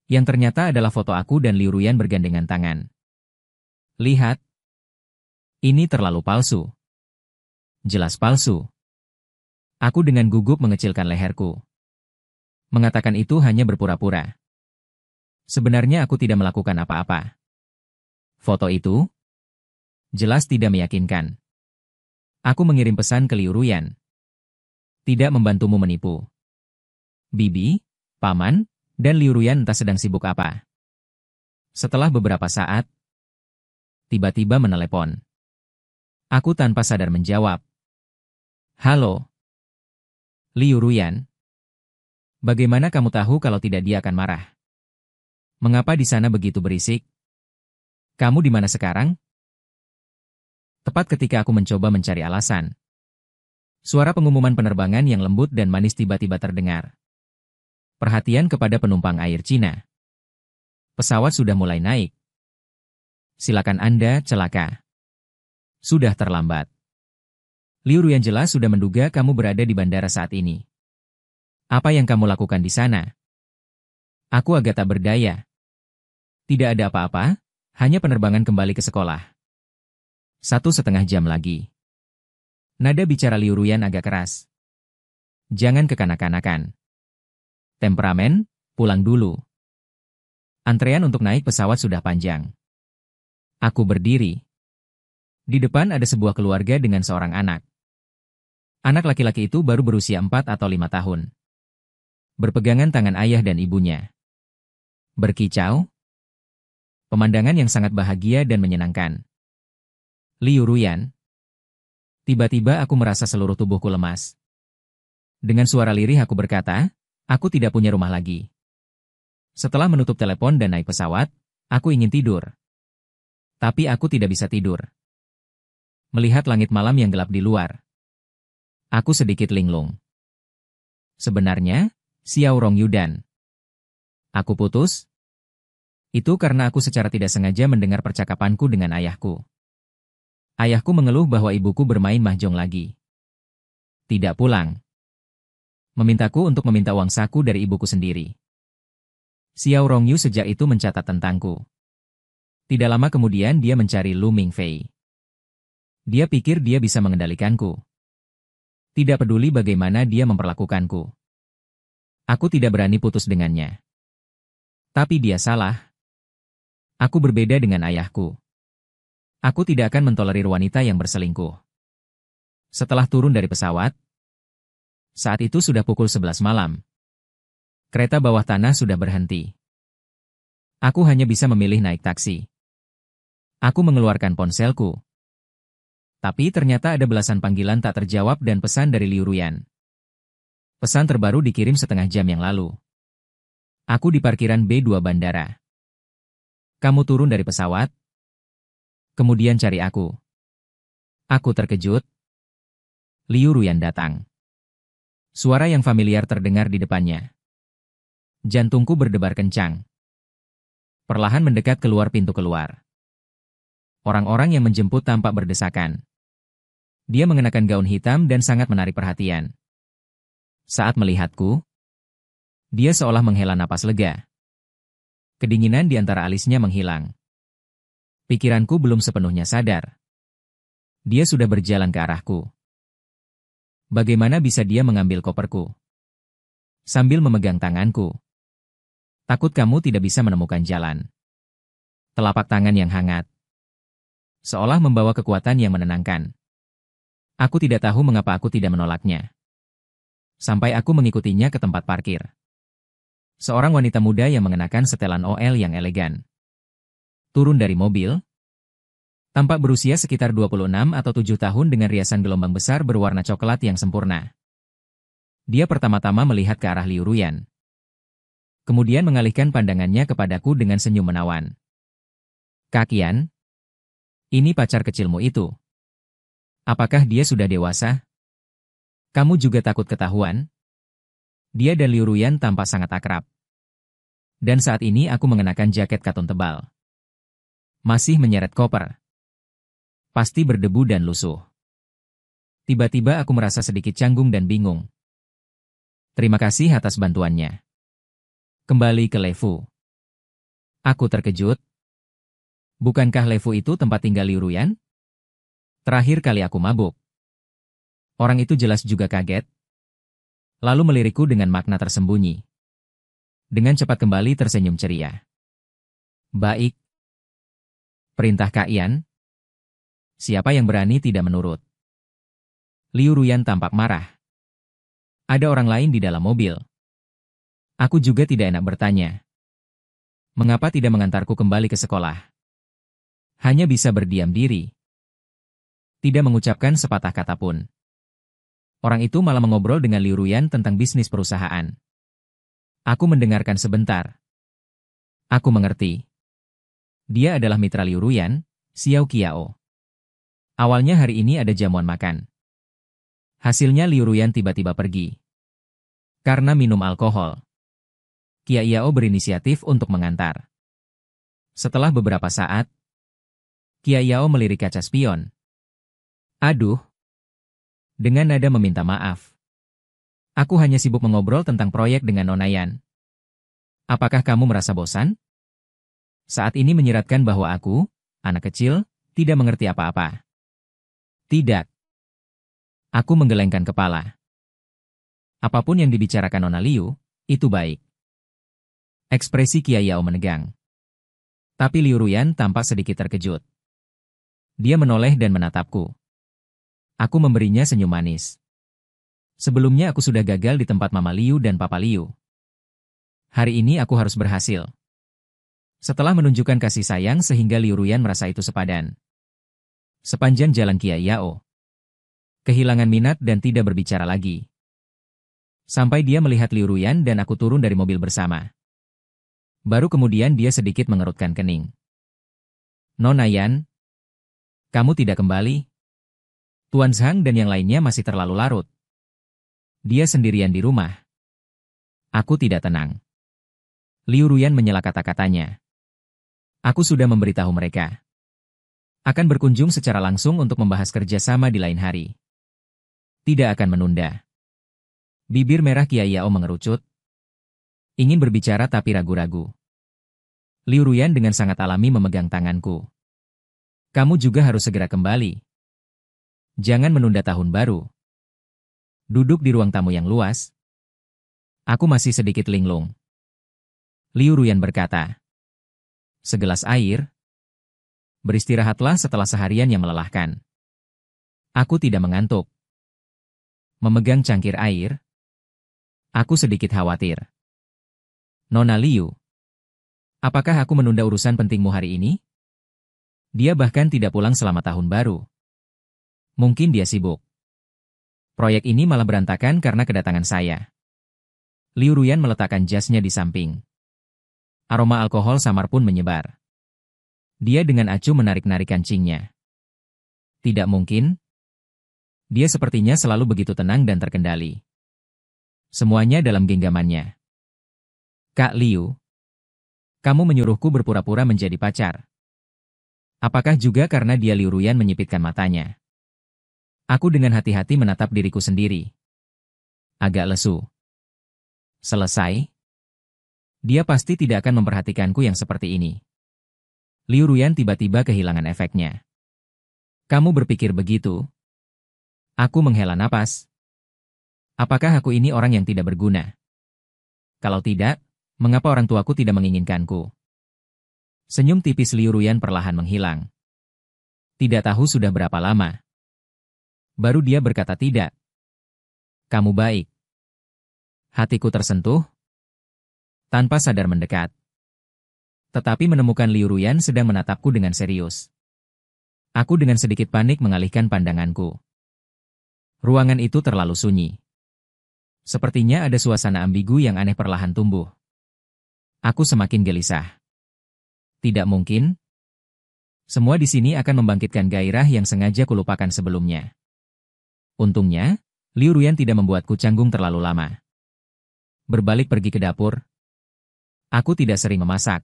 Yang ternyata adalah foto aku dan Liu Ruyan bergandengan tangan. Lihat. Ini terlalu palsu. Jelas palsu. Aku dengan gugup mengecilkan leherku. Mengatakan itu hanya berpura-pura. Sebenarnya aku tidak melakukan apa-apa. Foto itu jelas tidak meyakinkan. Aku mengirim pesan ke Liu Ruyan. Tidak membantumu menipu. Bibi, Paman, dan Liu Ruyan entah sedang sibuk apa. Setelah beberapa saat, tiba-tiba menelepon. Aku tanpa sadar menjawab. Halo. Liu Ruyan. Bagaimana kamu tahu kalau tidak dia akan marah? Mengapa di sana begitu berisik? Kamu di mana sekarang? Tepat ketika aku mencoba mencari alasan, suara pengumuman penerbangan yang lembut dan manis tiba-tiba terdengar. Perhatian kepada penumpang Air Cina. Pesawat sudah mulai naik. Silakan Anda celaka. Sudah terlambat. Liu Ruyan jelas sudah menduga kamu berada di bandara saat ini. Apa yang kamu lakukan di sana? Aku agak tak berdaya. Tidak ada apa-apa, hanya penerbangan kembali ke sekolah. 1,5 jam lagi. Nada bicara Liu Ruyan agak keras. Jangan kekanak-kanakan. Temperamen, pulang dulu. Antrean untuk naik pesawat sudah panjang. Aku berdiri. Di depan ada sebuah keluarga dengan seorang anak. Anak laki-laki itu baru berusia 4 atau 5 tahun. Berpegangan tangan ayah dan ibunya. Berkicau. Pemandangan yang sangat bahagia dan menyenangkan. Liu Ruyan. Tiba-tiba aku merasa seluruh tubuhku lemas. Dengan suara lirih aku berkata, aku tidak punya rumah lagi. Setelah menutup telepon dan naik pesawat, aku ingin tidur. Tapi aku tidak bisa tidur. Melihat langit malam yang gelap di luar. Aku sedikit linglung. Sebenarnya, Xiao Rongyudan. Aku putus? Itu karena aku secara tidak sengaja mendengar percakapanku dengan ayahku. Ayahku mengeluh bahwa ibuku bermain mahjong lagi. Tidak pulang. Memintaku untuk meminta uang saku dari ibuku sendiri. Xiao Rongyu sejak itu mencatat tentangku. Tidak lama kemudian dia mencari Lu Mingfei. Dia pikir dia bisa mengendalikanku. Tidak peduli bagaimana dia memperlakukanku. Aku tidak berani putus dengannya. Tapi dia salah. Aku berbeda dengan ayahku. Aku tidak akan mentolerir wanita yang berselingkuh. Setelah turun dari pesawat, saat itu sudah pukul 11 malam. Kereta bawah tanah sudah berhenti. Aku hanya bisa memilih naik taksi. Aku mengeluarkan ponselku. Tapi ternyata ada belasan panggilan tak terjawab dan pesan dari Liu Ruyan. Pesan terbaru dikirim setengah jam yang lalu. Aku di parkiran B2 bandara. Kamu turun dari pesawat? Kemudian cari aku. Aku terkejut. Liu Ruyan datang. Suara yang familiar terdengar di depannya. Jantungku berdebar kencang. Perlahan mendekat keluar pintu keluar. Orang-orang yang menjemput tampak berdesakan. Dia mengenakan gaun hitam dan sangat menarik perhatian. Saat melihatku, dia seolah menghela napas lega. Kedinginan di antara alisnya menghilang. Pikiranku belum sepenuhnya sadar. Dia sudah berjalan ke arahku. Bagaimana bisa dia mengambil koperku? Sambil memegang tanganku. Takut kamu tidak bisa menemukan jalan. Telapak tangan yang hangat. Seolah membawa kekuatan yang menenangkan. Aku tidak tahu mengapa aku tidak menolaknya. Sampai aku mengikutinya ke tempat parkir. Seorang wanita muda yang mengenakan setelan OL yang elegan. Turun dari mobil. Tampak berusia sekitar 26 atau 7 tahun dengan riasan gelombang besar berwarna coklat yang sempurna. Dia pertama-tama melihat ke arah Liu Ruyan. Kemudian mengalihkan pandangannya kepadaku dengan senyum menawan. Kak Yan, ini pacar kecilmu itu. Apakah dia sudah dewasa? Kamu juga takut ketahuan? Dia dan Liu Ruyan tampak sangat akrab. Dan saat ini aku mengenakan jaket katun tebal. Masih menyeret koper. Pasti berdebu dan lusuh. Tiba-tiba aku merasa sedikit canggung dan bingung. Terima kasih atas bantuannya. Kembali ke Lefu. Aku terkejut. Bukankah Lefu itu tempat tinggal Liu Ruyan? Terakhir kali aku mabuk. Orang itu jelas juga kaget. Lalu melirikku dengan makna tersembunyi. Dengan cepat kembali tersenyum ceria. Baik. Perintah Kak Yan. Siapa yang berani tidak menurut? Liu Ruyan tampak marah. Ada orang lain di dalam mobil. Aku juga tidak enak bertanya. Mengapa tidak mengantarku kembali ke sekolah? Hanya bisa berdiam diri. Tidak mengucapkan sepatah kata pun. Orang itu malah mengobrol dengan Liu Ruyan tentang bisnis perusahaan. Aku mendengarkan sebentar. Aku mengerti. Dia adalah mitra Liu Ruyan, Xiao Qiao. Awalnya hari ini ada jamuan makan. Hasilnya Liu Ruyan tiba-tiba pergi. Karena minum alkohol. Qiao berinisiatif untuk mengantar. Setelah beberapa saat, Qiao melirik kaca spion. Aduh. Dengan nada meminta maaf. Aku hanya sibuk mengobrol tentang proyek dengan Nona Yan. Apakah kamu merasa bosan? Saat ini menyiratkan bahwa aku, anak kecil, tidak mengerti apa-apa. Tidak. Aku menggelengkan kepala. Apapun yang dibicarakan Nona Liu, itu baik. Ekspresi Qiao menegang. Tapi Liu Ruyan tampak sedikit terkejut. Dia menoleh dan menatapku. Aku memberinya senyum manis. Sebelumnya aku sudah gagal di tempat Mama Liu dan Papa Liu. Hari ini aku harus berhasil. Setelah menunjukkan kasih sayang sehingga Liu Ruyan merasa itu sepadan. Sepanjang jalan Qiao kehilangan minat dan tidak berbicara lagi. Sampai dia melihat Liu Ruyan dan aku turun dari mobil bersama. Baru kemudian dia sedikit mengerutkan kening. Nona Yan, kamu tidak kembali? Tuan Zhang dan yang lainnya masih terlalu larut. Dia sendirian di rumah. Aku tidak tenang. Liu Ruyan menyela kata-katanya. Aku sudah memberitahu mereka. Akan berkunjung secara langsung untuk membahas kerjasama di lain hari. Tidak akan menunda. Bibir merah Qiao mengerucut. Ingin berbicara tapi ragu-ragu. Liu Ruyan dengan sangat alami memegang tanganku. Kamu juga harus segera kembali. Jangan menunda tahun baru. Duduk di ruang tamu yang luas. Aku masih sedikit linglung. Liu Ruyan berkata. Segelas air. Beristirahatlah setelah seharian yang melelahkan. Aku tidak mengantuk. Memegang cangkir air. Aku sedikit khawatir. Nona Liu. Apakah aku menunda urusan pentingmu hari ini? Dia bahkan tidak pulang selama tahun baru. Mungkin dia sibuk. Proyek ini malah berantakan karena kedatangan saya. Liu Ruyan meletakkan jasnya di samping. Aroma alkohol samar pun menyebar. Dia dengan acuh menarik-narik kancingnya. Tidak mungkin. Dia sepertinya selalu begitu tenang dan terkendali. Semuanya dalam genggamannya. Kak Liu, kamu menyuruhku berpura-pura menjadi pacar. Apakah juga karena dia Liu Ruyan menyipitkan matanya? Aku dengan hati-hati menatap diriku sendiri. Agak lesu. Selesai. Dia pasti tidak akan memperhatikanku yang seperti ini. Liu Ruyan tiba-tiba kehilangan efeknya. Kamu berpikir begitu? Aku menghela napas. Apakah aku ini orang yang tidak berguna? Kalau tidak, mengapa orang tuaku tidak menginginkanku? Senyum tipis Liu Ruyan perlahan menghilang. Tidak tahu sudah berapa lama. Baru dia berkata tidak. Kamu baik. Hatiku tersentuh. Tanpa sadar mendekat. Tetapi menemukan Liu Ruyan sedang menatapku dengan serius. Aku dengan sedikit panik mengalihkan pandanganku. Ruangan itu terlalu sunyi. Sepertinya ada suasana ambigu yang aneh perlahan tumbuh. Aku semakin gelisah. Tidak mungkin. Semua di sini akan membangkitkan gairah yang sengaja kulupakan sebelumnya. Untungnya, Liu Ruyan tidak membuatku canggung terlalu lama. Berbalik pergi ke dapur. Aku tidak sering memasak.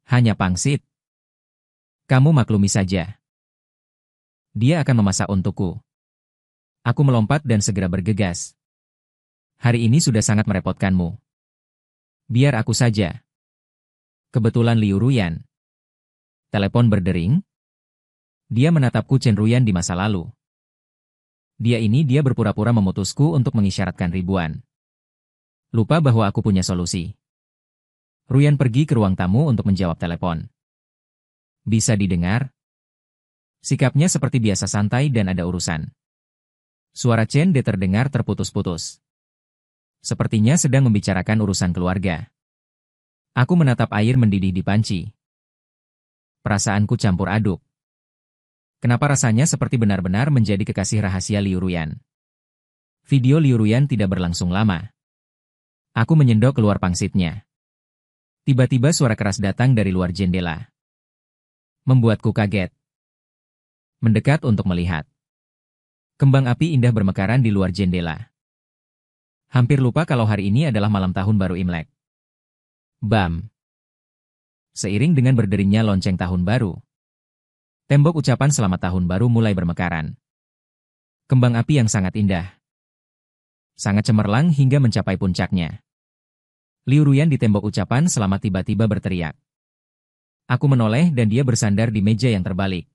Hanya pangsit. Kamu maklumi saja. Dia akan memasak untukku. Aku melompat dan segera bergegas. Hari ini sudah sangat merepotkanmu. Biar aku saja. Kebetulan Liu Ruyan. Telepon berdering. Dia menatapku Chen Ruyan di masa lalu. Dia berpura-pura memutusku untuk mengisyaratkan ribuan. Lupa bahwa aku punya solusi. Ruyan pergi ke ruang tamu untuk menjawab telepon. Bisa didengar? Sikapnya seperti biasa santai dan ada urusan. Suara Chen De terdengar terputus-putus. Sepertinya sedang membicarakan urusan keluarga. Aku menatap air mendidih di panci. Perasaanku campur aduk. Kenapa rasanya seperti benar-benar menjadi kekasih rahasia Liu Ruyan? Video Liu Ruyan tidak berlangsung lama. Aku menyendok keluar pangsitnya. Tiba-tiba suara keras datang dari luar jendela. Membuatku kaget. Mendekat untuk melihat. Kembang api indah bermekaran di luar jendela. Hampir lupa kalau hari ini adalah malam tahun baru Imlek. Bam! Seiring dengan berderingnya lonceng tahun baru, tembok ucapan selamat tahun baru mulai bermekaran. Kembang api yang sangat indah. Sangat cemerlang hingga mencapai puncaknya. Liu Ruyan di tembok ucapan selamat tiba-tiba berteriak. Aku menoleh dan dia bersandar di meja yang terbalik.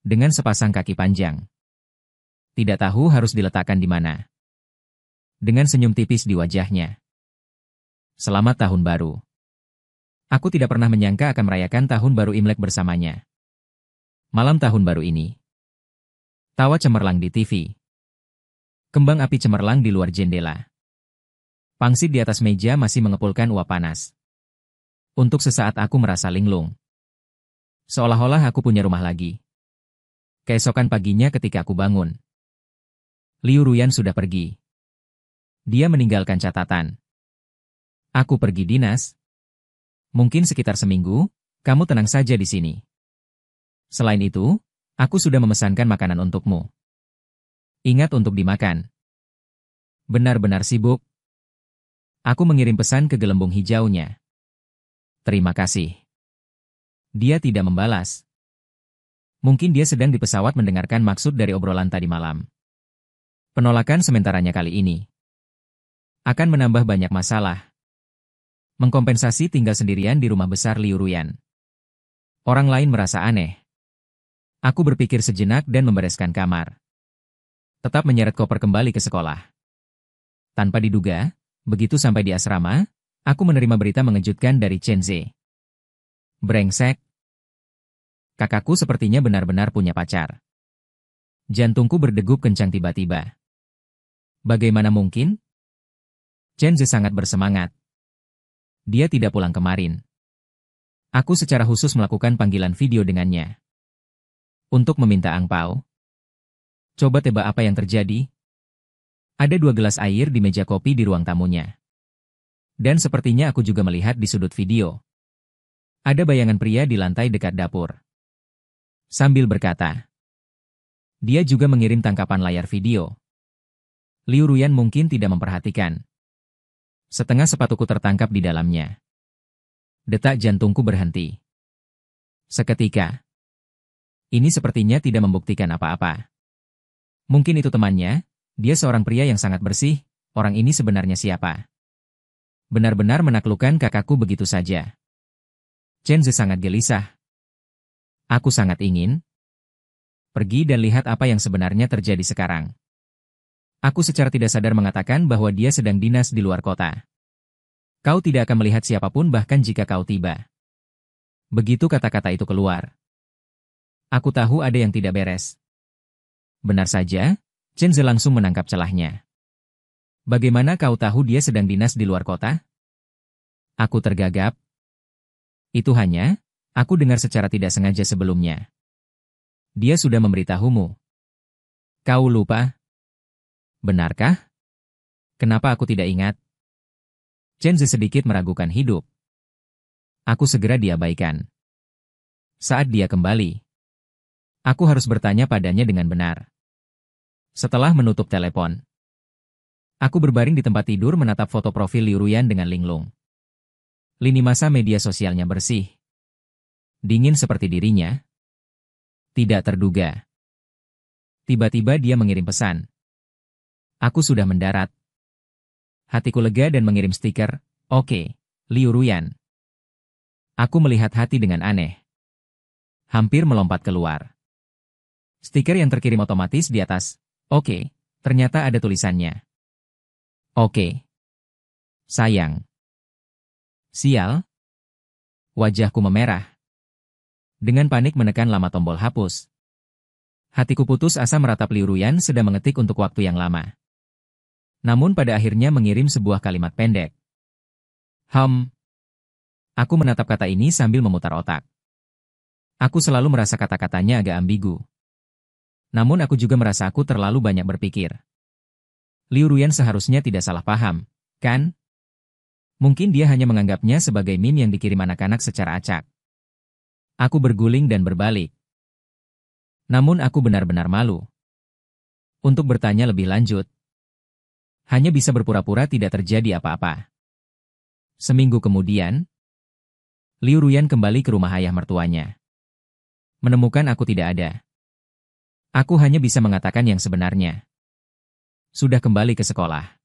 Dengan sepasang kaki panjang. Tidak tahu harus diletakkan di mana. Dengan senyum tipis di wajahnya. Selamat tahun baru. Aku tidak pernah menyangka akan merayakan tahun baru Imlek bersamanya. Malam tahun baru ini. Tawa cemerlang di TV. Kembang api cemerlang di luar jendela. Pangsit di atas meja masih mengepulkan uap panas. Untuk sesaat aku merasa linglung. Seolah-olah aku punya rumah lagi. Keesokan paginya ketika aku bangun. Liu Ruyan sudah pergi. Dia meninggalkan catatan. Aku pergi dinas. Mungkin sekitar seminggu, kamu tenang saja di sini. Selain itu, aku sudah memesankan makanan untukmu. Ingat untuk dimakan. Benar-benar sibuk. Aku mengirim pesan ke gelembung hijaunya. Terima kasih. Dia tidak membalas. Mungkin dia sedang di pesawat mendengarkan maksud dari obrolan tadi malam. Penolakan sementaranya kali ini akan menambah banyak masalah. Mengkompensasi tinggal sendirian di rumah besar Liu Ruyan. Orang lain merasa aneh. Aku berpikir sejenak dan membereskan kamar. Tetap menyeret koper kembali ke sekolah. Tanpa diduga, begitu sampai di asrama, aku menerima berita mengejutkan dari Chen Ze. Brengsek. Kakakku sepertinya benar-benar punya pacar. Jantungku berdegup kencang tiba-tiba. Bagaimana mungkin? Chen Ze sangat bersemangat. Dia tidak pulang kemarin. Aku secara khusus melakukan panggilan video dengannya. Untuk meminta angpau. Coba tebak apa yang terjadi? Ada 2 gelas air di meja kopi di ruang tamunya. Dan sepertinya aku juga melihat di sudut video. Ada bayangan pria di lantai dekat dapur. Sambil berkata. Dia juga mengirim tangkapan layar video. Liu Ruyan mungkin tidak memperhatikan. Setengah sepatuku tertangkap di dalamnya. Detak jantungku berhenti. Seketika. Ini sepertinya tidak membuktikan apa-apa. Mungkin itu temannya, dia seorang pria yang sangat bersih, orang ini sebenarnya siapa? Benar-benar menaklukkan kakakku begitu saja. Chen Ze sangat gelisah. Aku sangat ingin pergi dan lihat apa yang sebenarnya terjadi sekarang. Aku secara tidak sadar mengatakan bahwa dia sedang dinas di luar kota. Kau tidak akan melihat siapapun bahkan jika kau tiba. Begitu kata-kata itu keluar. Aku tahu ada yang tidak beres. Benar saja, Chen Ze langsung menangkap celahnya. Bagaimana kau tahu dia sedang dinas di luar kota? Aku tergagap. Itu hanya, aku dengar secara tidak sengaja sebelumnya. Dia sudah memberitahumu. Kau lupa? Benarkah? Kenapa aku tidak ingat? Chen Ze sedikit meragukan hidup. Aku segera diabaikan. Saat dia kembali, aku harus bertanya padanya dengan benar. Setelah menutup telepon, aku berbaring di tempat tidur menatap foto profil Liu Ruyan dengan linglung. Lini masa media sosialnya bersih. Dingin seperti dirinya. Tidak terduga. Tiba-tiba dia mengirim pesan. Aku sudah mendarat. Hatiku lega dan mengirim stiker, oke, Liu Ruyan. Aku melihat hati dengan aneh. Hampir melompat keluar. Stiker yang terkirim otomatis di atas, oke, ternyata ada tulisannya. Oke. Sayang. Sial. Wajahku memerah. Dengan panik menekan lama tombol hapus. Hatiku putus asa meratap Liu Ruyan sedang mengetik untuk waktu yang lama. Namun pada akhirnya mengirim sebuah kalimat pendek. Aku menatap kata ini sambil memutar otak. Aku selalu merasa kata-katanya agak ambigu. Namun aku juga merasa aku terlalu banyak berpikir. Liu Ruyan seharusnya tidak salah paham, kan? Mungkin dia hanya menganggapnya sebagai meme yang dikirim anak-anak secara acak. Aku berguling dan berbalik. Namun aku benar-benar malu. Untuk bertanya lebih lanjut, hanya bisa berpura-pura tidak terjadi apa-apa. Seminggu kemudian, Liu Ruyan kembali ke rumah ayah mertuanya. Menemukan aku tidak ada. Aku hanya bisa mengatakan yang sebenarnya. Sudah kembali ke sekolah.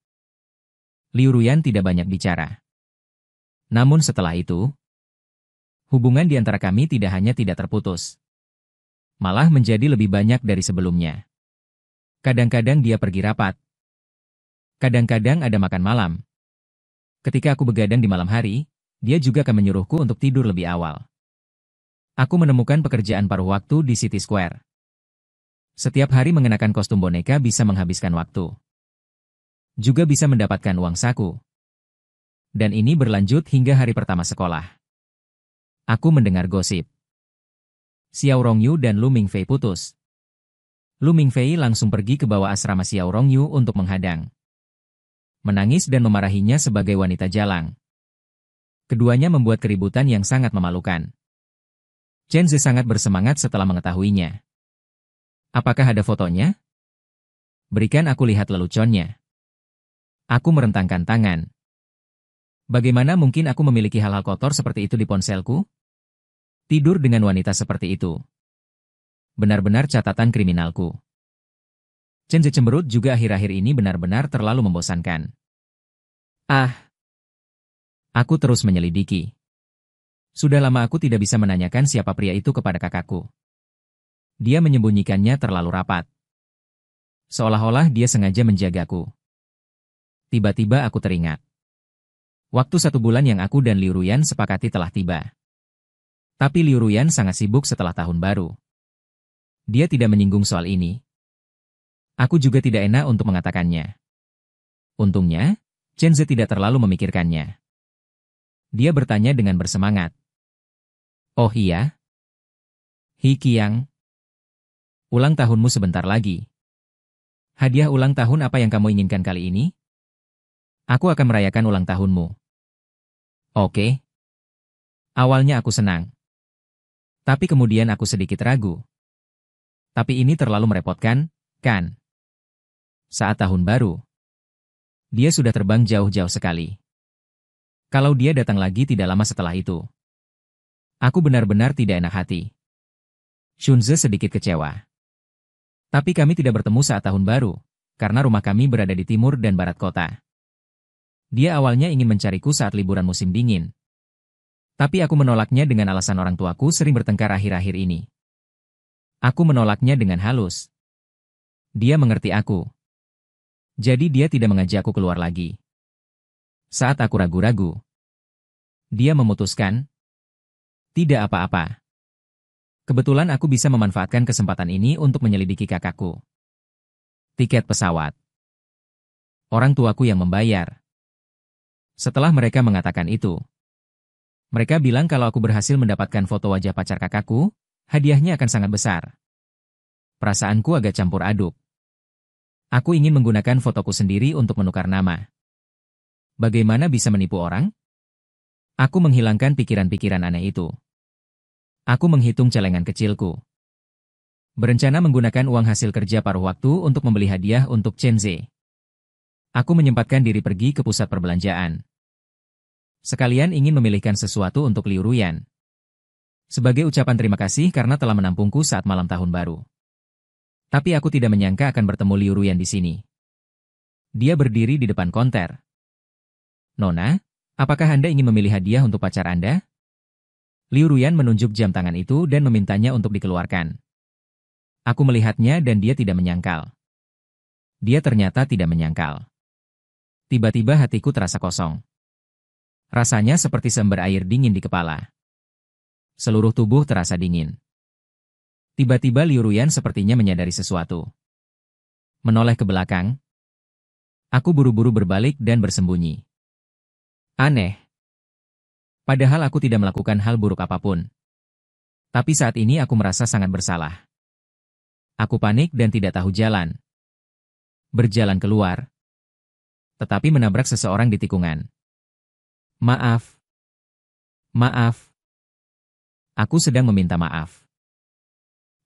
Liu Ruyan tidak banyak bicara. Namun setelah itu, hubungan di antara kami tidak hanya tidak terputus, malah menjadi lebih banyak dari sebelumnya. Kadang-kadang dia pergi rapat. Kadang-kadang ada makan malam. Ketika aku begadang di malam hari, dia juga akan menyuruhku untuk tidur lebih awal. Aku menemukan pekerjaan paruh waktu di City Square. Setiap hari mengenakan kostum boneka bisa menghabiskan waktu. Juga bisa mendapatkan uang saku. Dan ini berlanjut hingga hari pertama sekolah. Aku mendengar gosip. Xiao Rongyu dan Lu Mingfei putus. Lu Mingfei langsung pergi ke bawah asrama Xiao Rongyu untuk menghadang. Menangis dan memarahinya sebagai wanita jalang. Keduanya membuat keributan yang sangat memalukan. Chen Ze sangat bersemangat setelah mengetahuinya. Apakah ada fotonya? Berikan aku lihat leluconnya. Aku merentangkan tangan. Bagaimana mungkin aku memiliki hal-hal kotor seperti itu di ponselku? Tidur dengan wanita seperti itu. Benar-benar catatan kriminalku. Chen Ze cemberut juga akhir-akhir ini benar-benar terlalu membosankan. Aku terus menyelidiki. Sudah lama aku tidak bisa menanyakan siapa pria itu kepada kakakku. Dia menyembunyikannya terlalu rapat. Seolah-olah dia sengaja menjagaku. Tiba-tiba aku teringat. Waktu 1 bulan yang aku dan Liu Ruyan sepakati telah tiba. Tapi Liu Ruyan sangat sibuk setelah tahun baru. Dia tidak menyinggung soal ini. Aku juga tidak enak untuk mengatakannya. Untungnya, Chen Ze tidak terlalu memikirkannya. Dia bertanya dengan bersemangat. Oh iya? Hi Qiang. Ulang tahunmu sebentar lagi. Hadiah ulang tahun apa yang kamu inginkan kali ini? Aku akan merayakan ulang tahunmu. Oke. Awalnya aku senang. Tapi kemudian aku sedikit ragu. Tapi ini terlalu merepotkan, kan? Saat tahun baru, dia sudah terbang jauh-jauh sekali. Kalau dia datang lagi tidak lama setelah itu, aku benar-benar tidak enak hati. Shunze sedikit kecewa. Tapi kami tidak bertemu saat tahun baru, karena rumah kami berada di timur dan barat kota. Dia awalnya ingin mencariku saat liburan musim dingin. Tapi aku menolaknya dengan alasan orang tuaku sering bertengkar akhir-akhir ini. Aku menolaknya dengan halus. Dia mengerti aku. Jadi dia tidak mengajakku keluar lagi. Saat aku ragu-ragu, dia memutuskan, tidak apa-apa. Kebetulan aku bisa memanfaatkan kesempatan ini untuk menyelidiki kakakku. Tiket pesawat. Orang tuaku yang membayar. Setelah mereka mengatakan itu, mereka bilang kalau aku berhasil mendapatkan foto wajah pacar kakakku, hadiahnya akan sangat besar. Perasaanku agak campur aduk. Aku ingin menggunakan fotoku sendiri untuk menukar nama. Bagaimana bisa menipu orang? Aku menghilangkan pikiran-pikiran aneh itu. Aku menghitung celengan kecilku. Berencana menggunakan uang hasil kerja paruh waktu untuk membeli hadiah untuk Chen Ze. Aku menyempatkan diri pergi ke pusat perbelanjaan. Sekalian ingin memilihkan sesuatu untuk Liu Ruyan. Sebagai ucapan terima kasih karena telah menampungku saat malam tahun baru. Tapi aku tidak menyangka akan bertemu Liu Ruyan di sini. Dia berdiri di depan konter. Nona, apakah Anda ingin memilih hadiah untuk pacar Anda? Liu Ruyan menunjuk jam tangan itu dan memintanya untuk dikeluarkan. Aku melihatnya dan dia tidak menyangkal. Dia ternyata tidak menyangkal. Tiba-tiba hatiku terasa kosong. Rasanya seperti seember air dingin di kepala. Seluruh tubuh terasa dingin. Tiba-tiba Liu Ruyan sepertinya menyadari sesuatu. Menoleh ke belakang. Aku buru-buru berbalik dan bersembunyi. Aneh. Padahal aku tidak melakukan hal buruk apapun. Tapi saat ini aku merasa sangat bersalah. Aku panik dan tidak tahu jalan. Berjalan keluar. Tetapi menabrak seseorang di tikungan. Maaf. Maaf. Aku sedang meminta maaf.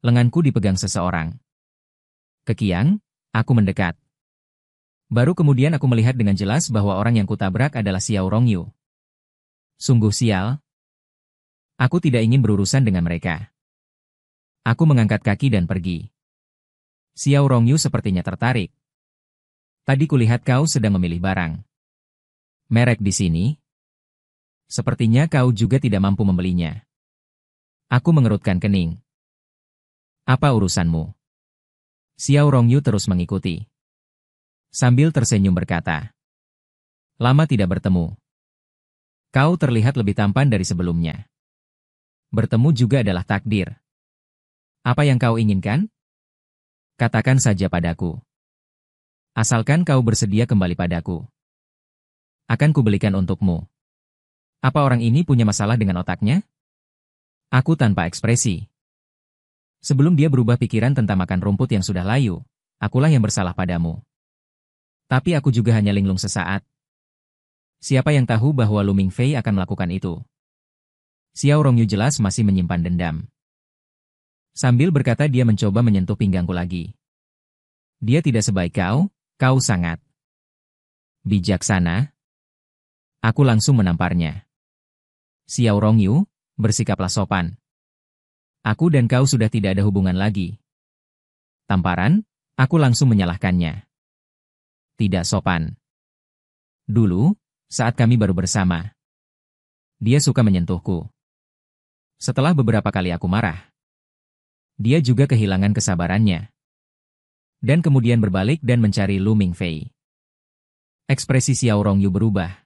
Lenganku dipegang seseorang. Kekiang, aku mendekat. Baru kemudian aku melihat dengan jelas bahwa orang yang kutabrak adalah Xiao Rongyu. Sungguh sial. Aku tidak ingin berurusan dengan mereka. Aku mengangkat kaki dan pergi. Xiao Rongyu sepertinya tertarik. Tadi kulihat kau sedang memilih barang. Merek di sini? Sepertinya kau juga tidak mampu membelinya. Aku mengerutkan kening. Apa urusanmu? Xiao Rongyu terus mengikuti. Sambil tersenyum berkata. Lama tidak bertemu. Kau terlihat lebih tampan dari sebelumnya. Bertemu juga adalah takdir. Apa yang kau inginkan? Katakan saja padaku. Asalkan kau bersedia kembali padaku. Akan kubelikan untukmu. Apa orang ini punya masalah dengan otaknya? Aku tanpa ekspresi. Sebelum dia berubah pikiran tentang makan rumput yang sudah layu, akulah yang bersalah padamu. Tapi aku juga hanya linglung sesaat. Siapa yang tahu bahwa Lu Mingfei akan melakukan itu? Xiao Rongyu jelas masih menyimpan dendam. Sambil berkata dia mencoba menyentuh pinggangku lagi. Dia tidak sebaik kau, kau sangat bijaksana. Aku langsung menamparnya. Xiao Rongyu, bersikaplah sopan. Aku dan kau sudah tidak ada hubungan lagi. Tamparan, aku langsung menyalahkannya. Tidak sopan. Dulu, saat kami baru bersama, dia suka menyentuhku. Setelah beberapa kali aku marah, dia juga kehilangan kesabarannya. Dan kemudian berbalik dan mencari Lu Mingfei. Ekspresi Xiao Rongyu berubah.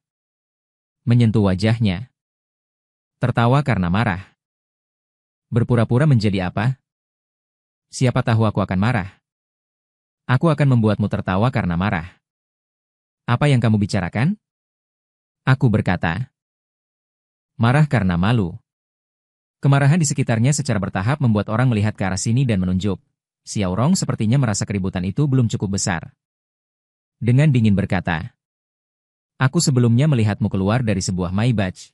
Menyentuh wajahnya. Tertawa karena marah. Berpura-pura menjadi apa? Siapa tahu aku akan marah. Aku akan membuatmu tertawa karena marah. Apa yang kamu bicarakan? Aku berkata. Marah karena malu. Kemarahan di sekitarnya secara bertahap membuat orang melihat ke arah sini dan menunjuk. Xiao Rong sepertinya merasa keributan itu belum cukup besar. Dengan dingin berkata. Aku sebelumnya melihatmu keluar dari sebuah Maybach.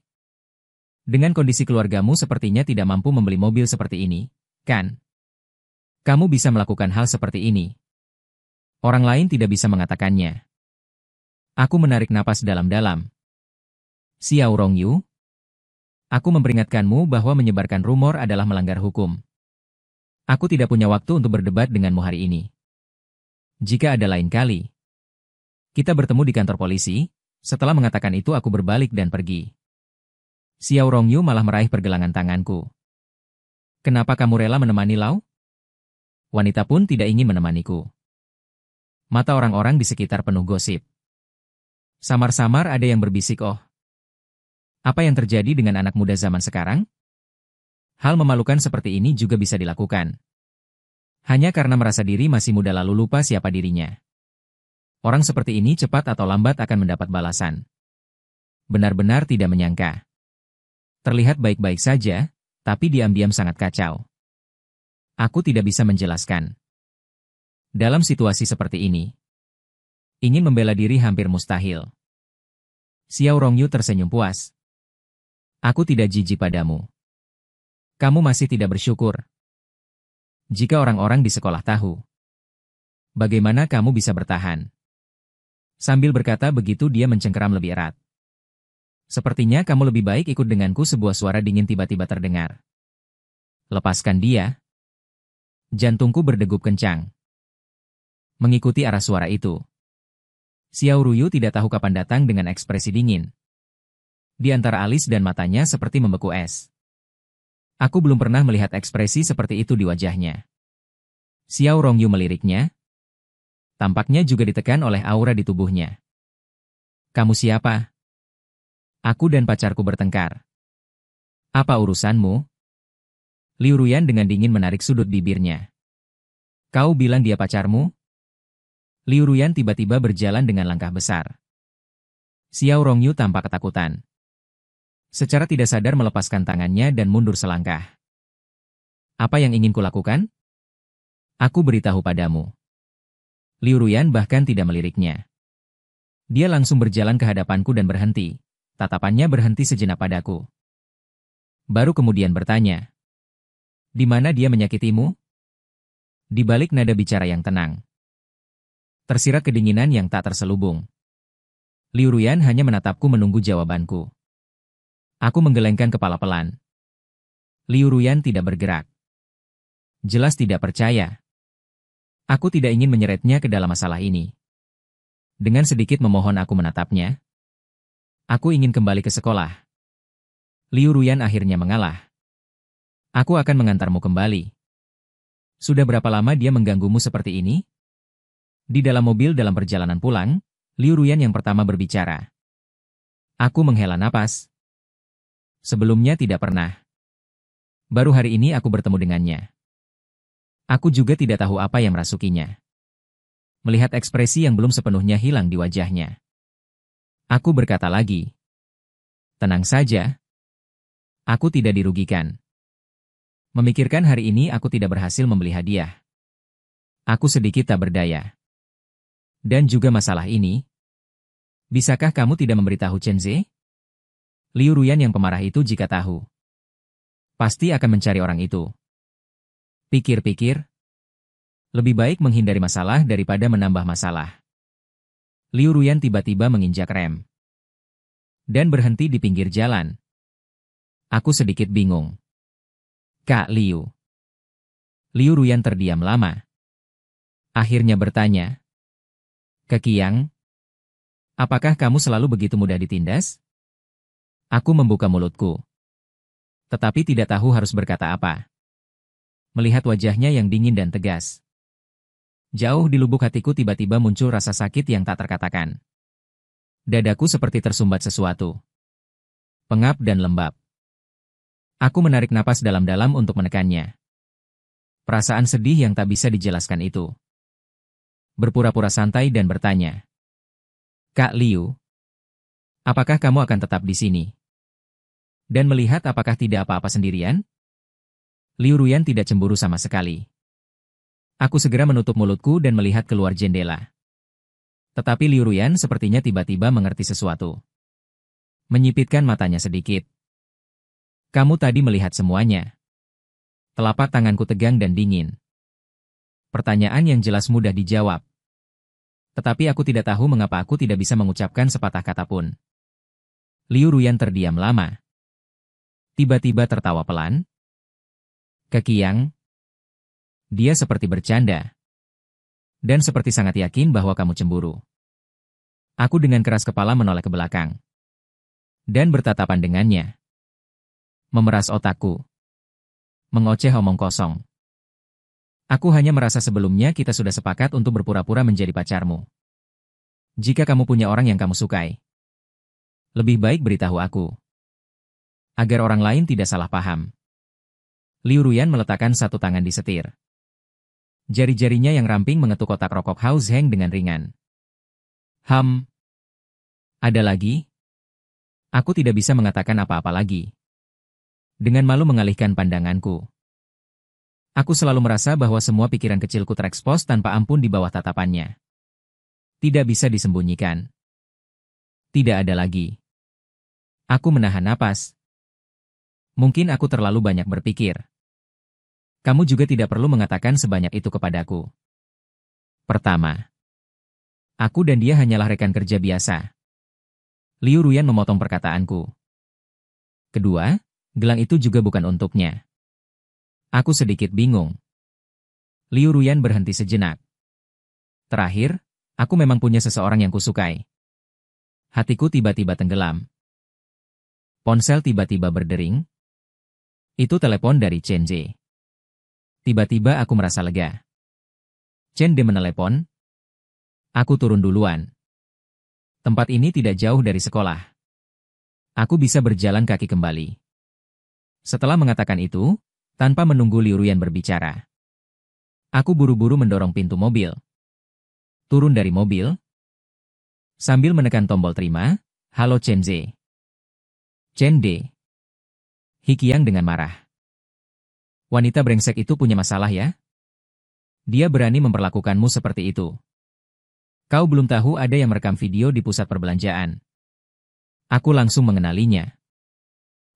Dengan kondisi keluargamu sepertinya tidak mampu membeli mobil seperti ini, kan? Kamu bisa melakukan hal seperti ini. Orang lain tidak bisa mengatakannya. Aku menarik napas dalam-dalam. Xiao Rongyu, aku memperingatkanmu bahwa menyebarkan rumor adalah melanggar hukum. Aku tidak punya waktu untuk berdebat denganmu hari ini. Jika ada lain kali, kita bertemu di kantor polisi. Setelah mengatakan itu aku berbalik dan pergi. Xiao Rongyu malah meraih pergelangan tanganku. Kenapa kamu rela menemani Lau? Wanita pun tidak ingin menemaniku. Mata orang-orang di sekitar penuh gosip. Samar-samar ada yang berbisik, oh. Apa yang terjadi dengan anak muda zaman sekarang? Hal memalukan seperti ini juga bisa dilakukan. Hanya karena merasa diri masih muda lalu lupa siapa dirinya. Orang seperti ini cepat atau lambat akan mendapat balasan. Benar-benar tidak menyangka. Terlihat baik-baik saja, tapi diam-diam sangat kacau. Aku tidak bisa menjelaskan. Dalam situasi seperti ini, ingin membela diri hampir mustahil. Xiao Rongyu tersenyum puas. Aku tidak jijik padamu. Kamu masih tidak bersyukur. Jika orang-orang di sekolah tahu, bagaimana kamu bisa bertahan? Sambil berkata begitu dia mencengkeram lebih erat. Sepertinya kamu lebih baik ikut denganku. Sebuah suara dingin tiba-tiba terdengar. Lepaskan dia. Jantungku berdegup kencang. Mengikuti arah suara itu. Xiao Rongyu tidak tahu kapan datang dengan ekspresi dingin. Di antara alis dan matanya seperti membeku es. Aku belum pernah melihat ekspresi seperti itu di wajahnya. Xiao Rongyu meliriknya. Tampaknya juga ditekan oleh aura di tubuhnya. Kamu siapa? Aku dan pacarku bertengkar. Apa urusanmu? Liu Ruyan dengan dingin menarik sudut bibirnya. Kau bilang dia pacarmu? Liu Ruyan tiba-tiba berjalan dengan langkah besar. Xiao Rongyu tampak ketakutan. Secara tidak sadar melepaskan tangannya dan mundur selangkah. Apa yang ingin kulakukan? Aku beritahu padamu. Liu Ruyan bahkan tidak meliriknya. Dia langsung berjalan ke hadapanku dan berhenti. Tatapannya berhenti sejenak padaku. Baru kemudian bertanya. Di mana dia menyakitimu? Di balik nada bicara yang tenang. Tersirat kedinginan yang tak terselubung. Liu Ruyan hanya menatapku menunggu jawabanku. Aku menggelengkan kepala pelan. Liu Ruyan tidak bergerak. Jelas tidak percaya. Aku tidak ingin menyeretnya ke dalam masalah ini. Dengan sedikit memohon aku menatapnya. Aku ingin kembali ke sekolah. Liu Ruyan akhirnya mengalah. Aku akan mengantarmu kembali. Sudah berapa lama dia mengganggumu seperti ini? Di dalam mobil dalam perjalanan pulang, Liu Ruyan yang pertama berbicara. Aku menghela napas. Sebelumnya tidak pernah. Baru hari ini aku bertemu dengannya. Aku juga tidak tahu apa yang merasukinya. Melihat ekspresi yang belum sepenuhnya hilang di wajahnya. Aku berkata lagi. Tenang saja. Aku tidak dirugikan. Memikirkan hari ini aku tidak berhasil membeli hadiah. Aku sedikit tak berdaya. Dan juga masalah ini. Bisakah kamu tidak memberitahu Chen Ze? Liu Ruyan yang pemarah itu jika tahu. Pasti akan mencari orang itu. Pikir-pikir. Lebih baik menghindari masalah daripada menambah masalah. Liu Ruyan tiba-tiba menginjak rem. Dan berhenti di pinggir jalan. Aku sedikit bingung. Kak Liu. Liu Ruyan terdiam lama. Akhirnya bertanya. Kekiang, apakah kamu selalu begitu mudah ditindas? Aku membuka mulutku. Tetapi tidak tahu harus berkata apa. Melihat wajahnya yang dingin dan tegas. Jauh di lubuk hatiku tiba-tiba muncul rasa sakit yang tak terkatakan. Dadaku seperti tersumbat sesuatu. Pengap dan lembab. Aku menarik napas dalam-dalam untuk menekannya. Perasaan sedih yang tak bisa dijelaskan itu. Berpura-pura santai dan bertanya. Kak Liu, apakah kamu akan tetap di sini? Dan melihat apakah tidak apa-apa sendirian? Liu Ruyan tidak cemburu sama sekali. Aku segera menutup mulutku dan melihat keluar jendela. Tetapi Liu Ruyan sepertinya tiba-tiba mengerti sesuatu. Menyipitkan matanya sedikit. Kamu tadi melihat semuanya. Telapak tanganku tegang dan dingin. Pertanyaan yang jelas mudah dijawab. Tetapi aku tidak tahu mengapa aku tidak bisa mengucapkan sepatah kata pun. Liu Ruyan terdiam lama. Tiba-tiba tertawa pelan. Kekiang. Dia seperti bercanda. Dan seperti sangat yakin bahwa kamu cemburu. Aku dengan keras kepala menoleh ke belakang. Dan bertatapan dengannya. Memeras otakku. Mengoceh omong kosong. Aku hanya merasa sebelumnya kita sudah sepakat untuk berpura-pura menjadi pacarmu. Jika kamu punya orang yang kamu sukai, lebih baik beritahu aku. Agar orang lain tidak salah paham. Liu Ruyan meletakkan satu tangan di setir. Jari-jarinya yang ramping mengetuk kotak rokok Hao Zheng dengan ringan. Ada lagi? Aku tidak bisa mengatakan apa-apa lagi. Dengan malu mengalihkan pandanganku. Aku selalu merasa bahwa semua pikiran kecilku terekspos tanpa ampun di bawah tatapannya. Tidak bisa disembunyikan. Tidak ada lagi. Aku menahan napas. Mungkin aku terlalu banyak berpikir. Kamu juga tidak perlu mengatakan sebanyak itu kepadaku. Pertama, aku dan dia hanyalah rekan kerja biasa. Liu Ruyan memotong perkataanku. Kedua, gelang itu juga bukan untuknya. Aku sedikit bingung. Liu Ruyan berhenti sejenak. Terakhir, aku memang punya seseorang yang kusukai. Hatiku tiba-tiba tenggelam. Ponsel tiba-tiba berdering. Itu telepon dari Chen Ze. Tiba-tiba aku merasa lega. Chen De menelepon. Aku turun duluan. Tempat ini tidak jauh dari sekolah. Aku bisa berjalan kaki kembali. Setelah mengatakan itu, tanpa menunggu Liu Ruyan berbicara, aku buru-buru mendorong pintu mobil. turun dari mobil. Sambil menekan tombol terima, "Halo Chen Ze." "Chen De." He Qiang dengan marah. "Wanita brengsek itu punya masalah ya? Dia berani memperlakukanmu seperti itu. Kau belum tahu ada yang merekam video di pusat perbelanjaan. Aku langsung mengenalinya.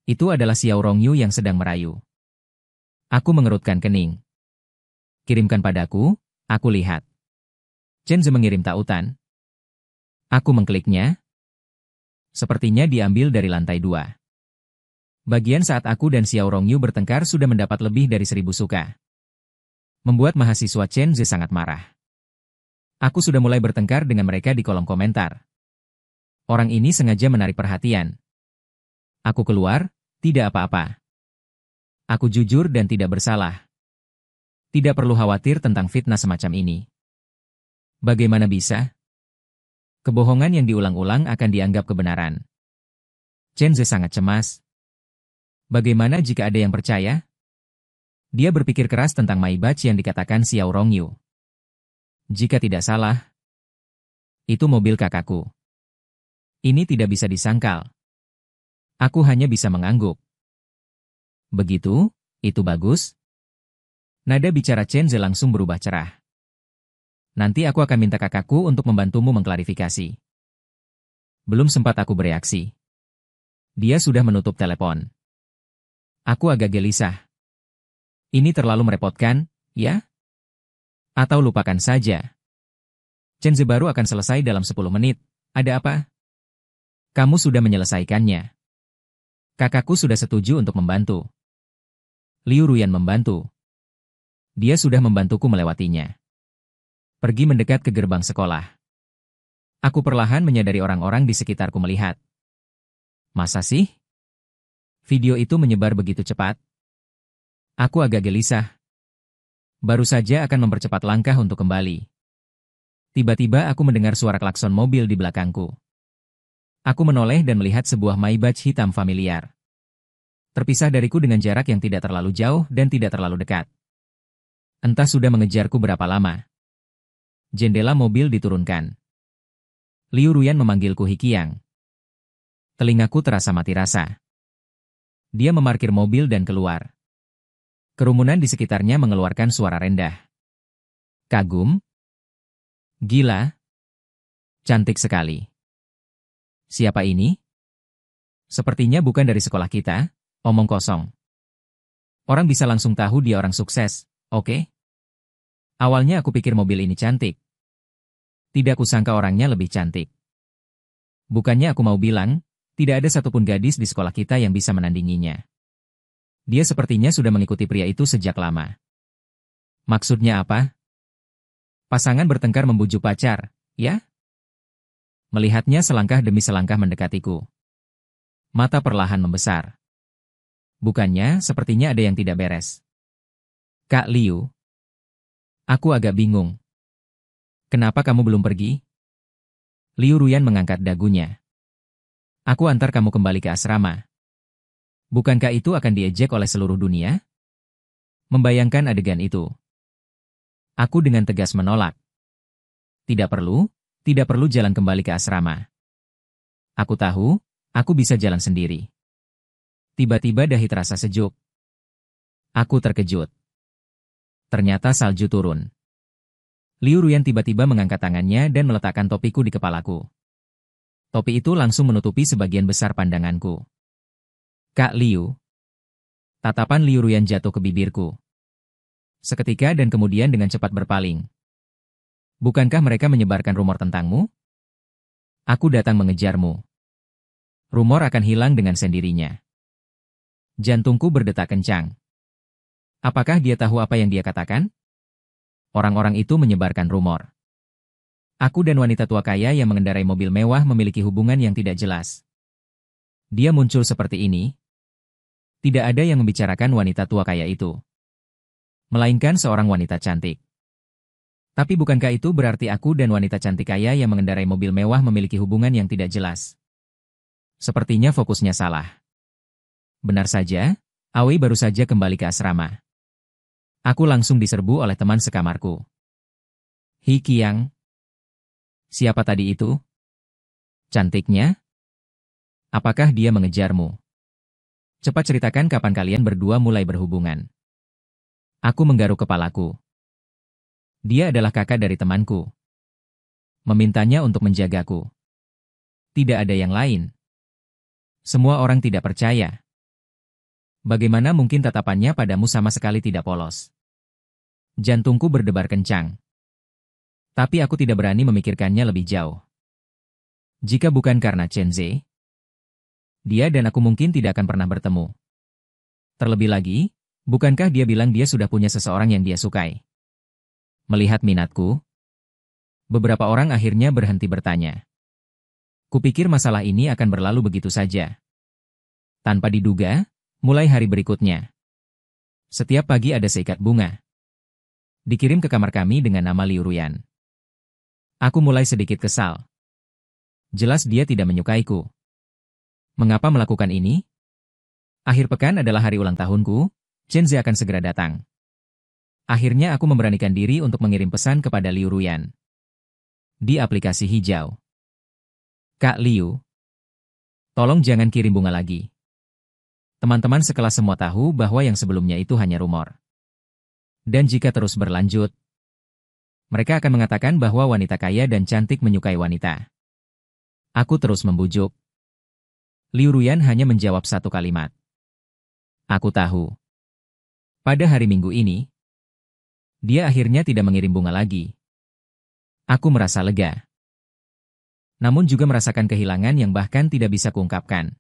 Itu adalah Xiao Rongyu yang sedang merayu." Aku mengerutkan kening. "Kirimkan padaku, aku lihat." Chen Ze mengirim tautan. Aku mengkliknya. Sepertinya diambil dari lantai 2. Bagian saat aku dan Xiao Rongyu bertengkar sudah mendapat lebih dari 1.000 suka. Membuat mahasiswa Chen Ze sangat marah. Aku sudah mulai bertengkar dengan mereka di kolom komentar. Orang ini sengaja menarik perhatian. Aku keluar, tidak apa-apa. Aku jujur dan tidak bersalah. Tidak perlu khawatir tentang fitnah semacam ini. Bagaimana bisa? Kebohongan yang diulang-ulang akan dianggap kebenaran. Chen Ze sangat cemas. Bagaimana jika ada yang percaya? Dia berpikir keras tentang Maibach yang dikatakan Xiao Rongyu. Jika tidak salah, itu mobil kakakku. Ini tidak bisa disangkal. Aku hanya bisa mengangguk. Begitu, itu bagus. Nada bicara Chen Ze langsung berubah cerah. Nanti aku akan minta kakakku untuk membantumu mengklarifikasi. Belum sempat aku bereaksi. Dia sudah menutup telepon. Aku agak gelisah. Ini terlalu merepotkan, ya? Atau lupakan saja. Chen Ze baru akan selesai dalam 10 menit. Ada apa? Kamu sudah menyelesaikannya. Kakakku sudah setuju untuk membantu. Liu Ruyan membantu. Dia sudah membantuku melewatinya. Pergi mendekat ke gerbang sekolah. Aku perlahan menyadari orang-orang di sekitarku melihat. Masa sih? Video itu menyebar begitu cepat. Aku agak gelisah. Baru saja akan mempercepat langkah untuk kembali. Tiba-tiba aku mendengar suara klakson mobil di belakangku. Aku menoleh dan melihat sebuah Maybach hitam familiar. Terpisah dariku dengan jarak yang tidak terlalu jauh dan tidak terlalu dekat. Entah sudah mengejarku berapa lama. Jendela mobil diturunkan. Liu Ruyan memanggilku He Qiang. Telingaku terasa mati rasa. Dia memarkir mobil dan keluar. Kerumunan di sekitarnya mengeluarkan suara rendah. Kagum? Gila? Cantik sekali. Siapa ini? Sepertinya bukan dari sekolah kita, omong kosong. Orang bisa langsung tahu dia orang sukses, oke? Awalnya aku pikir mobil ini cantik. Tidak kusangka orangnya lebih cantik. Bukannya aku mau bilang, tidak ada satupun gadis di sekolah kita yang bisa menandinginya. Dia sepertinya sudah mengikuti pria itu sejak lama. Maksudnya apa? Pasangan bertengkar membujuk pacar, ya? Melihatnya selangkah demi selangkah mendekatiku. Mata perlahan membesar. Bukannya, sepertinya ada yang tidak beres. Kak Liu. Aku agak bingung. Kenapa kamu belum pergi? Liu Ruyan mengangkat dagunya. Aku antar kamu kembali ke asrama. Bukankah itu akan diejek oleh seluruh dunia? Membayangkan adegan itu. Aku dengan tegas menolak. Tidak perlu jalan kembali ke asrama. Aku tahu, aku bisa jalan sendiri. Tiba-tiba dahi terasa sejuk. Aku terkejut. Ternyata salju turun. Liu Ruyan tiba-tiba mengangkat tangannya dan meletakkan topiku di kepalaku. Topi itu langsung menutupi sebagian besar pandanganku. Kak Liu. Tatapan Liu Ruyan jatuh ke bibirku. Seketika dan kemudian dengan cepat berpaling. Bukankah mereka menyebarkan rumor tentangmu? Aku datang mengejarmu. Rumor akan hilang dengan sendirinya. Jantungku berdetak kencang. Apakah dia tahu apa yang dia katakan? Orang-orang itu menyebarkan rumor. Aku dan wanita tua kaya yang mengendarai mobil mewah memiliki hubungan yang tidak jelas. Dia muncul seperti ini. Tidak ada yang membicarakan wanita tua kaya itu. Melainkan seorang wanita cantik. Tapi bukankah itu berarti aku dan wanita cantik kaya yang mengendarai mobil mewah memiliki hubungan yang tidak jelas? Sepertinya fokusnya salah. Benar saja, Aoi baru saja kembali ke asrama. Aku langsung diserbu oleh teman sekamarku. He Qiang. Siapa tadi itu? Cantiknya? Apakah dia mengejarmu? Cepat ceritakan kapan kalian berdua mulai berhubungan. Aku menggaruk kepalaku. Dia adalah kakak dari temanku. Memintanya untuk menjagaku. Tidak ada yang lain. Semua orang tidak percaya. Bagaimana mungkin tatapannya padamu sama sekali tidak polos? Jantungku berdebar kencang. Tapi aku tidak berani memikirkannya lebih jauh. Jika bukan karena Chenze, dia dan aku mungkin tidak akan pernah bertemu. Terlebih lagi, bukankah dia bilang dia sudah punya seseorang yang dia sukai? Melihat minatku, beberapa orang akhirnya berhenti bertanya. Kupikir masalah ini akan berlalu begitu saja. Tanpa diduga, mulai hari berikutnya. Setiap pagi ada seikat bunga. Dikirim ke kamar kami dengan nama Liu Ruyan. Aku mulai sedikit kesal. Jelas dia tidak menyukaiku. Mengapa melakukan ini? Akhir pekan adalah hari ulang tahunku, Chenze akan segera datang. Akhirnya aku memberanikan diri untuk mengirim pesan kepada Liu Ruyan. Di aplikasi hijau. Kak Liu, tolong jangan kirim bunga lagi. Teman-teman sekelas semua tahu bahwa yang sebelumnya itu hanya rumor. Dan jika terus berlanjut, mereka akan mengatakan bahwa wanita kaya dan cantik menyukai wanita. Aku terus membujuk. Liu Ruyan hanya menjawab satu kalimat. Aku tahu. Pada hari Minggu ini, dia akhirnya tidak mengirim bunga lagi. Aku merasa lega. Namun juga merasakan kehilangan yang bahkan tidak bisa kuungkapkan.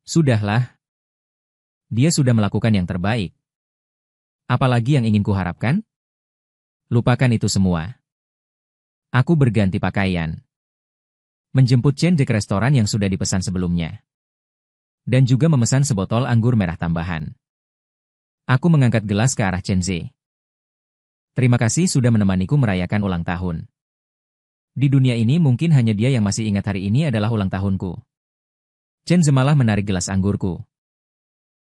Sudahlah. Dia sudah melakukan yang terbaik. Apalagi yang ingin kuharapkan? Lupakan itu semua. Aku berganti pakaian. Menjemput Chenze ke restoran yang sudah dipesan sebelumnya. Dan juga memesan sebotol anggur merah tambahan. Aku mengangkat gelas ke arah Chenze. Terima kasih sudah menemaniku merayakan ulang tahun. Di dunia ini mungkin hanya dia yang masih ingat hari ini adalah ulang tahunku. Chenze malah menarik gelas anggurku.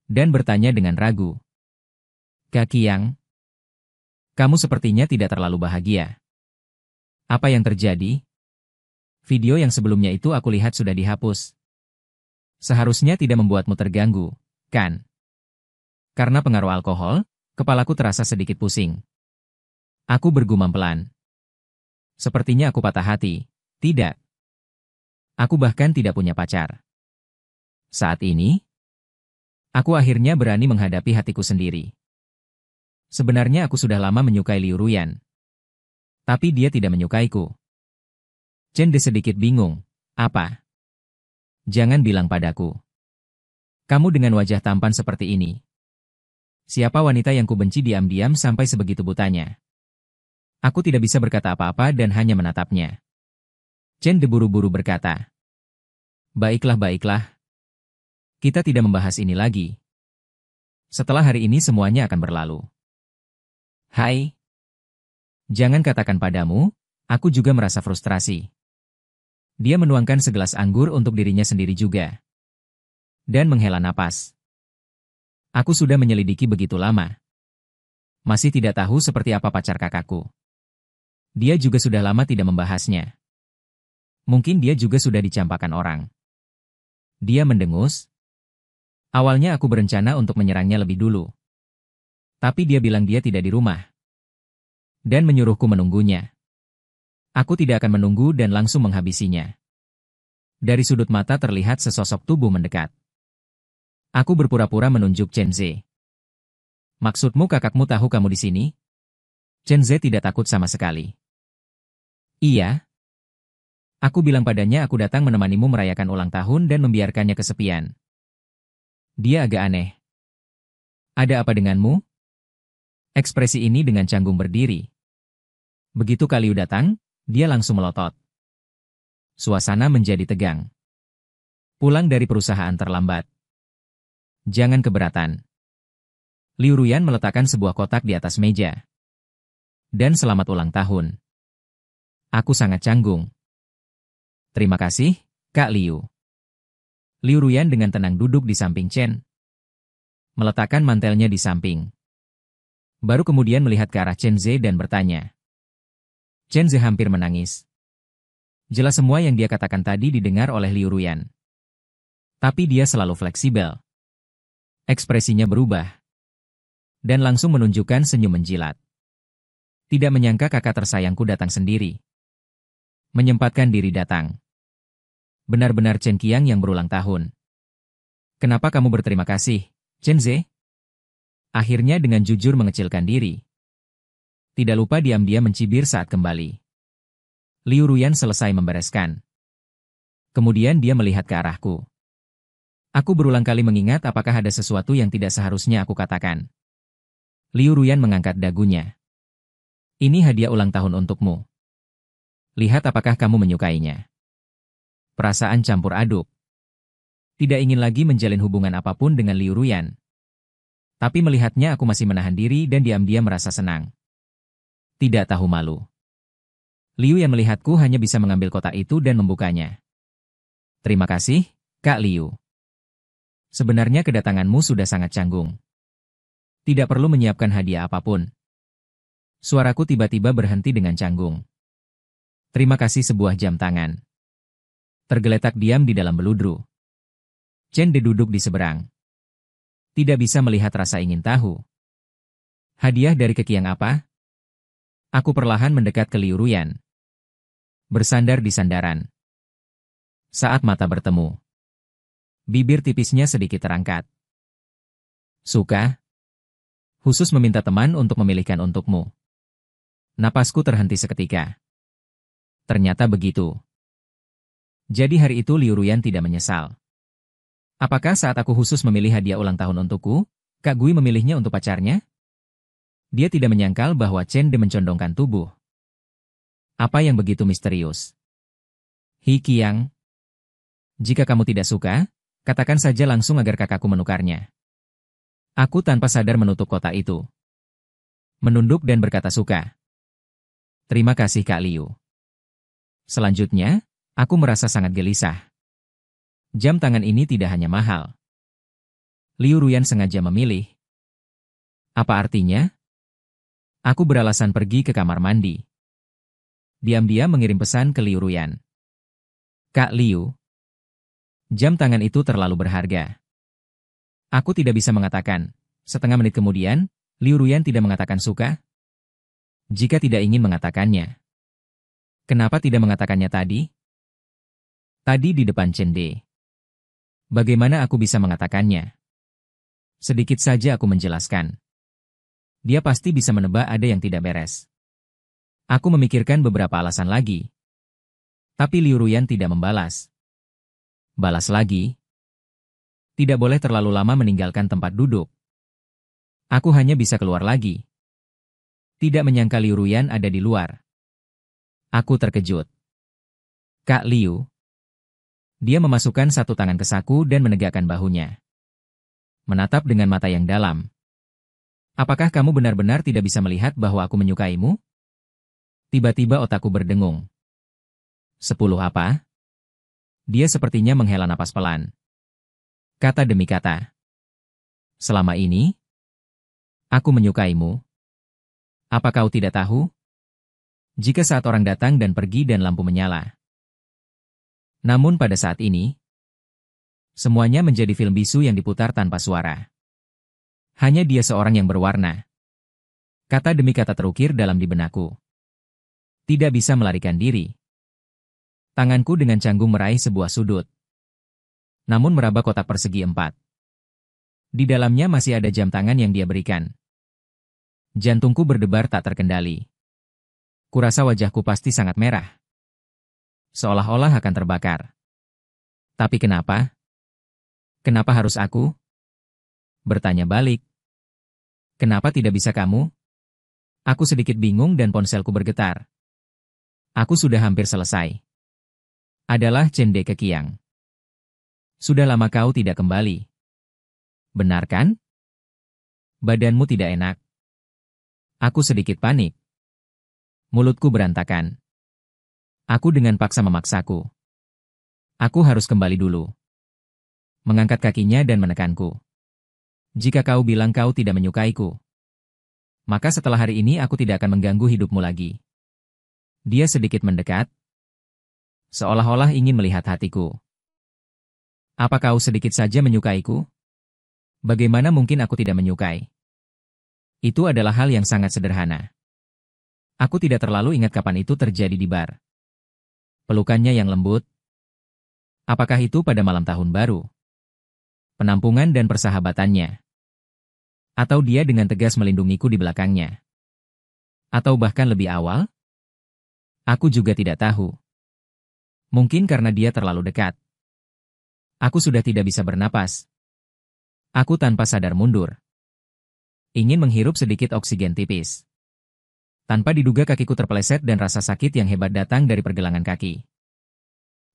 Dan bertanya dengan ragu. Kak Qiang, kamu sepertinya tidak terlalu bahagia. Apa yang terjadi? Video yang sebelumnya itu aku lihat sudah dihapus. Seharusnya tidak membuatmu terganggu, kan? Karena pengaruh alkohol, kepalaku terasa sedikit pusing. Aku bergumam pelan. Sepertinya aku patah hati. Tidak. Aku bahkan tidak punya pacar. Saat ini, aku akhirnya berani menghadapi hatiku sendiri. Sebenarnya aku sudah lama menyukai Liu Ruyan. Tapi dia tidak menyukaiku. Chenze sedikit bingung. Apa? Jangan bilang padaku. Kamu dengan wajah tampan seperti ini. Siapa wanita yang kubenci diam-diam sampai sebegitu butanya? Aku tidak bisa berkata apa-apa dan hanya menatapnya. Chenze buru-buru berkata. Baiklah, baiklah. Kita tidak membahas ini lagi. Setelah hari ini semuanya akan berlalu. Hai. Jangan katakan padamu, aku juga merasa frustrasi. Dia menuangkan segelas anggur untuk dirinya sendiri juga. Dan menghela napas. Aku sudah menyelidiki begitu lama. Masih tidak tahu seperti apa pacar kakakku. Dia juga sudah lama tidak membahasnya. Mungkin dia juga sudah dicampakkan orang. Dia mendengus. Awalnya aku berencana untuk menyerangnya lebih dulu. Tapi dia bilang dia tidak di rumah. Dan menyuruhku menunggunya. Aku tidak akan menunggu dan langsung menghabisinya. Dari sudut mata terlihat sesosok tubuh mendekat. Aku berpura-pura menunjuk Chenze. Maksudmu kakakmu tahu kamu di sini? Chenze tidak takut sama sekali. Iya. Aku bilang padanya aku datang menemanimu merayakan ulang tahun dan membiarkannya kesepian. Dia agak aneh. Ada apa denganmu? Ekspresi ini dengan canggung berdiri. Begitu Liu datang, dia langsung melotot. Suasana menjadi tegang. Pulang dari perusahaan terlambat. Jangan keberatan. Liu Ruyan meletakkan sebuah kotak di atas meja. Dan selamat ulang tahun. Aku sangat canggung. Terima kasih, Kak Liu. Liu Ruyan dengan tenang duduk di samping Chen. Meletakkan mantelnya di samping. Baru kemudian melihat ke arah Chenze dan bertanya. Chenze hampir menangis. Jelas semua yang dia katakan tadi didengar oleh Liu Ruyan. Tapi dia selalu fleksibel. Ekspresinya berubah. Dan langsung menunjukkan senyum menjilat. Tidak menyangka kakak tersayangku datang sendiri. Menyempatkan diri datang. Benar-benar Chen Qiang yang berulang tahun. Kenapa kamu berterima kasih, Chen Ze? Akhirnya dengan jujur mengecilkan diri. Tidak lupa diam-diam mencibir saat kembali. Liu Ruyan selesai membereskan. Kemudian dia melihat ke arahku. Aku berulang kali mengingat apakah ada sesuatu yang tidak seharusnya aku katakan. Liu Ruyan mengangkat dagunya. Ini hadiah ulang tahun untukmu. Lihat apakah kamu menyukainya. Perasaan campur aduk. Tidak ingin lagi menjalin hubungan apapun dengan Liu Ruyan. Tapi melihatnya aku masih menahan diri dan diam-diam merasa senang. Tidak tahu malu. Liu yang melihatku hanya bisa mengambil kotak itu dan membukanya. Terima kasih, Kak Liu. Sebenarnya kedatanganmu sudah sangat canggung. Tidak perlu menyiapkan hadiah apapun. Suaraku tiba-tiba berhenti dengan canggung. Terima kasih sebuah jam tangan. Tergeletak diam di dalam beludru. Chen De duduk di seberang. Tidak bisa melihat rasa ingin tahu. Hadiah dari Keqiang apa? Aku perlahan mendekat ke Liu Ruyan. Bersandar di sandaran. Saat mata bertemu. Bibir tipisnya sedikit terangkat. Suka? Khusus meminta teman untuk memilihkan untukmu. Napasku terhenti seketika. Ternyata begitu. Jadi hari itu Liu Ruyan tidak menyesal. Apakah saat aku khusus memilih hadiah ulang tahun untukku, Kak Gui memilihnya untuk pacarnya? Dia tidak menyangkal bahwa Chen De mencondongkan tubuh. Apa yang begitu misterius? Hi Qiang. Jika kamu tidak suka, katakan saja langsung agar kakakku menukarnya. Aku tanpa sadar menutup kotak itu. Menunduk dan berkata suka. Terima kasih Kak Liu. Selanjutnya, aku merasa sangat gelisah. Jam tangan ini tidak hanya mahal. Liu Ruyan sengaja memilih. Apa artinya? Aku beralasan pergi ke kamar mandi. Diam-diam mengirim pesan ke Liu Ruyan. Kak Liu. Jam tangan itu terlalu berharga. Aku tidak bisa mengatakan. Setengah menit kemudian, Liu Ruyan tidak mengatakan suka. Jika tidak ingin mengatakannya. Kenapa tidak mengatakannya tadi? Tadi di depan Chen De. Bagaimana aku bisa mengatakannya? Sedikit saja aku menjelaskan. Dia pasti bisa menebak ada yang tidak beres. Aku memikirkan beberapa alasan lagi. Tapi Liu Ruyan tidak membalas. Balas lagi. Tidak boleh terlalu lama meninggalkan tempat duduk. Aku hanya bisa keluar lagi. Tidak menyangka Liu Ruyan ada di luar. Aku terkejut. Kak Liu. Dia memasukkan satu tangan ke saku dan menegakkan bahunya. Menatap dengan mata yang dalam. Apakah kamu benar-benar tidak bisa melihat bahwa aku menyukaimu? Tiba-tiba otakku berdengung. 10 apa? Dia sepertinya menghela napas pelan. Kata demi kata. Selama ini, aku menyukaimu. Apa kau tidak tahu? Jika saat orang datang dan pergi dan lampu menyala. Namun pada saat ini, semuanya menjadi film bisu yang diputar tanpa suara. Hanya dia seorang yang berwarna. Kata demi kata terukir dalam di benakku. Tidak bisa melarikan diri. Tanganku dengan canggung meraih sebuah sudut. Namun meraba kotak persegi 4. Di dalamnya masih ada jam tangan yang dia berikan. Jantungku berdebar tak terkendali. Kurasa wajahku pasti sangat merah. Seolah-olah akan terbakar. Tapi kenapa? Kenapa harus aku? Bertanya balik. Kenapa tidak bisa kamu? Aku sedikit bingung dan ponselku bergetar. Aku sudah hampir selesai. Adalah Chen De Keqiang. Sudah lama kau tidak kembali. Benar kan? Badanmu tidak enak. Aku sedikit panik. Mulutku berantakan. Aku dengan paksa memaksaku. Aku harus kembali dulu. Mengangkat kakinya dan menekanku. Jika kau bilang kau tidak menyukaiku, maka setelah hari ini aku tidak akan mengganggu hidupmu lagi. Dia sedikit mendekat. seolah-olah ingin melihat hatiku. Apa kau sedikit saja menyukaiku? Bagaimana mungkin aku tidak menyukai? Itu adalah hal yang sangat sederhana. Aku tidak terlalu ingat kapan itu terjadi di bar. Pelukannya yang lembut. Apakah itu pada malam tahun baru? Penampungan dan persahabatannya. Atau dia dengan tegas melindungiku di belakangnya. Atau bahkan lebih awal? Aku juga tidak tahu. Mungkin karena dia terlalu dekat. Aku sudah tidak bisa bernapas. Aku tanpa sadar mundur. Ingin menghirup sedikit oksigen tipis. Tanpa diduga kakiku terpeleset dan rasa sakit yang hebat datang dari pergelangan kaki.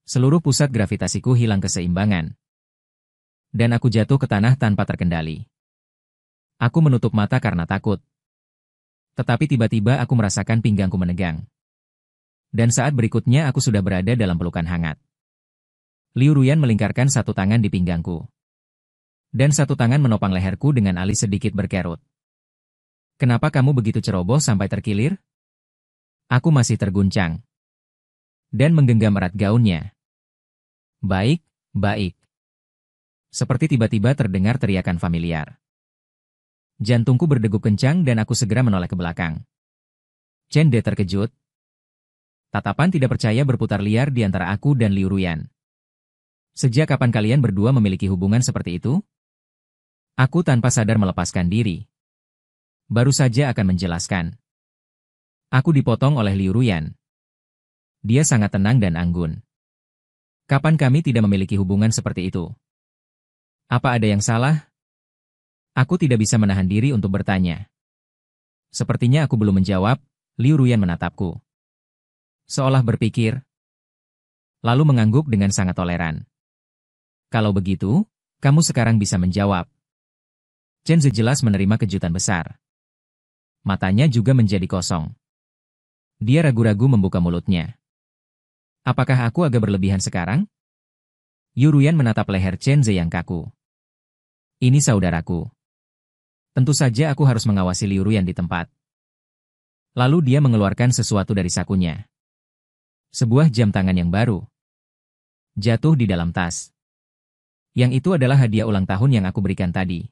Seluruh pusat gravitasiku hilang keseimbangan. Dan aku jatuh ke tanah tanpa terkendali. Aku menutup mata karena takut. Tetapi tiba-tiba aku merasakan pinggangku menegang. Dan saat berikutnya aku sudah berada dalam pelukan hangat. Liu Ruyan melingkarkan satu tangan di pinggangku. Dan satu tangan menopang leherku dengan alis sedikit berkerut. Kenapa kamu begitu ceroboh sampai terkilir? Aku masih terguncang. Dan menggenggam erat gaunnya. Baik, baik. Seperti tiba-tiba terdengar teriakan familiar. Jantungku berdegup kencang dan aku segera menoleh ke belakang. Chen De terkejut. Tatapan tidak percaya berputar liar di antara aku dan Liu Ruyan. Sejak kapan kalian berdua memiliki hubungan seperti itu? Aku tanpa sadar melepaskan diri. Baru saja akan menjelaskan. Aku dipotong oleh Liu Ruyan. Dia sangat tenang dan anggun. Kapan kami tidak memiliki hubungan seperti itu? Apa ada yang salah? Aku tidak bisa menahan diri untuk bertanya. Sepertinya aku belum menjawab, Liu Ruyan menatapku. Seolah berpikir. Lalu mengangguk dengan sangat toleran. Kalau begitu, kamu sekarang bisa menjawab. Chen Ze jelas menerima kejutan besar. Matanya juga menjadi kosong. Dia ragu-ragu membuka mulutnya. Apakah aku agak berlebihan sekarang? Yu Ruyan menatap leher Chen Ze yang kaku. Ini saudaraku. Tentu saja aku harus mengawasi Liu Ruyan di tempat. Lalu dia mengeluarkan sesuatu dari sakunya. Sebuah jam tangan yang baru. Jatuh di dalam tas. Yang itu adalah hadiah ulang tahun yang aku berikan tadi.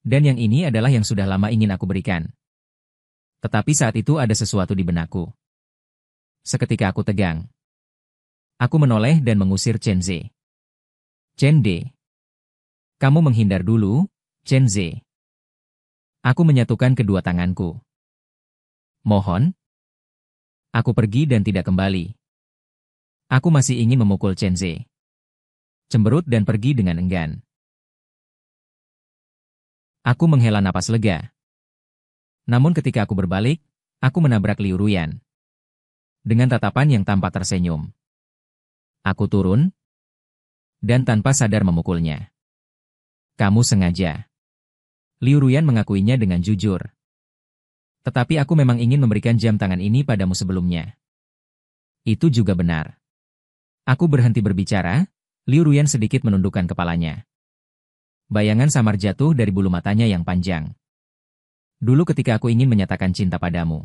Dan yang ini adalah yang sudah lama ingin aku berikan. Tetapi saat itu ada sesuatu di benakku. Seketika aku tegang. Aku menoleh dan mengusir Chen Ze. Chen De. Kamu menghindar dulu, Chen Ze. Aku menyatukan kedua tanganku. Mohon. Aku pergi dan tidak kembali. Aku masih ingin memukul Chen Ze. Cemberut dan pergi dengan enggan. Aku menghela napas lega. Namun ketika aku berbalik, aku menabrak Liu Ruyan. Dengan tatapan yang tampak tersenyum. Aku turun. Dan tanpa sadar memukulnya. Kamu sengaja. Liu Ruyan mengakuinya dengan jujur. Tetapi aku memang ingin memberikan jam tangan ini padamu sebelumnya. Itu juga benar. Aku berhenti berbicara. Liu Ruyan sedikit menundukkan kepalanya. Bayangan samar jatuh dari bulu matanya yang panjang. Dulu ketika aku ingin menyatakan cinta padamu.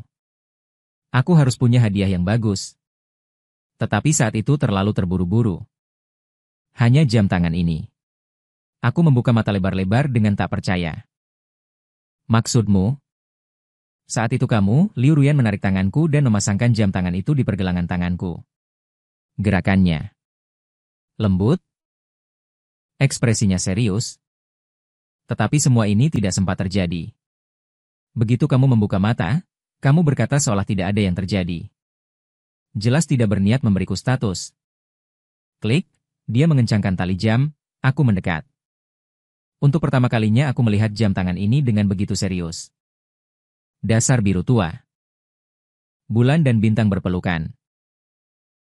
Aku harus punya hadiah yang bagus. Tetapi saat itu terlalu terburu-buru. Hanya jam tangan ini. Aku membuka mata lebar-lebar dengan tak percaya. Maksudmu? Saat itu kamu, Liu Ruyan menarik tanganku dan memasangkan jam tangan itu di pergelangan tanganku. Gerakannya lembut. Ekspresinya serius. Tetapi semua ini tidak sempat terjadi. Begitu kamu membuka mata, kamu berkata seolah tidak ada yang terjadi. Jelas tidak berniat memberiku status. Klik, dia mengencangkan tali jam, aku mendekat. Untuk pertama kalinya aku melihat jam tangan ini dengan begitu serius. Dasar biru tua. Bulan dan bintang berpelukan.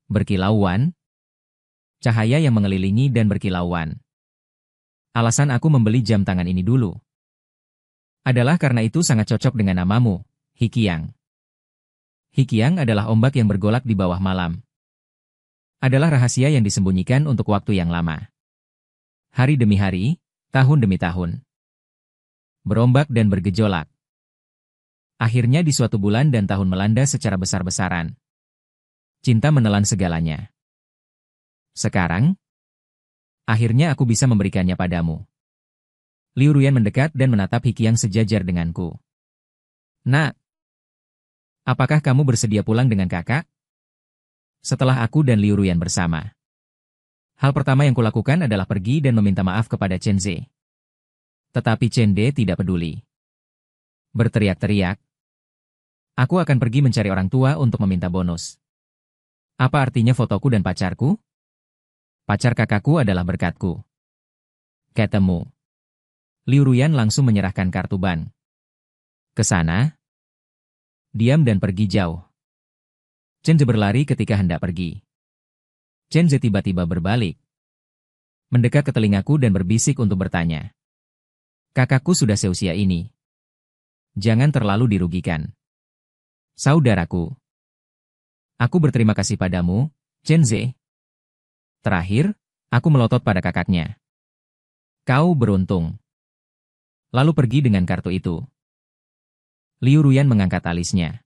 Berkilauan. Cahaya yang mengelilingi dan berkilauan. Alasan aku membeli jam tangan ini dulu adalah karena itu sangat cocok dengan namamu, Hikiang. Hikiang adalah ombak yang bergolak di bawah malam. Adalah rahasia yang disembunyikan untuk waktu yang lama. Hari demi hari, tahun demi tahun. Berombak dan bergejolak. Akhirnya di suatu bulan dan tahun melanda secara besar-besaran. Cinta menelan segalanya. Sekarang, akhirnya aku bisa memberikannya padamu. Liu Ruyan mendekat dan menatap Hikiang sejajar denganku. Nak, apakah kamu bersedia pulang dengan kakak? Setelah aku dan Liu Ruyan bersama. Hal pertama yang kulakukan adalah pergi dan meminta maaf kepada Chen Ze. Tetapi Chen De tidak peduli. Berteriak-teriak. Aku akan pergi mencari orang tua untuk meminta bonus. Apa artinya fotoku dan pacarku? Pacar kakakku adalah berkatku. Ketemu. Liu Ruyan langsung menyerahkan kartu bank. Ke sana. Diam dan pergi jauh. Chen Ze berlari ketika hendak pergi. Chen Ze tiba-tiba berbalik. Mendekat ke telingaku dan berbisik untuk bertanya. Kakakku sudah seusia ini. Jangan terlalu dirugikan. Saudaraku. Aku berterima kasih padamu, Chen Ze. Terakhir, aku melotot pada kakaknya. Kau beruntung. Lalu pergi dengan kartu itu. Liu Ruyan mengangkat alisnya.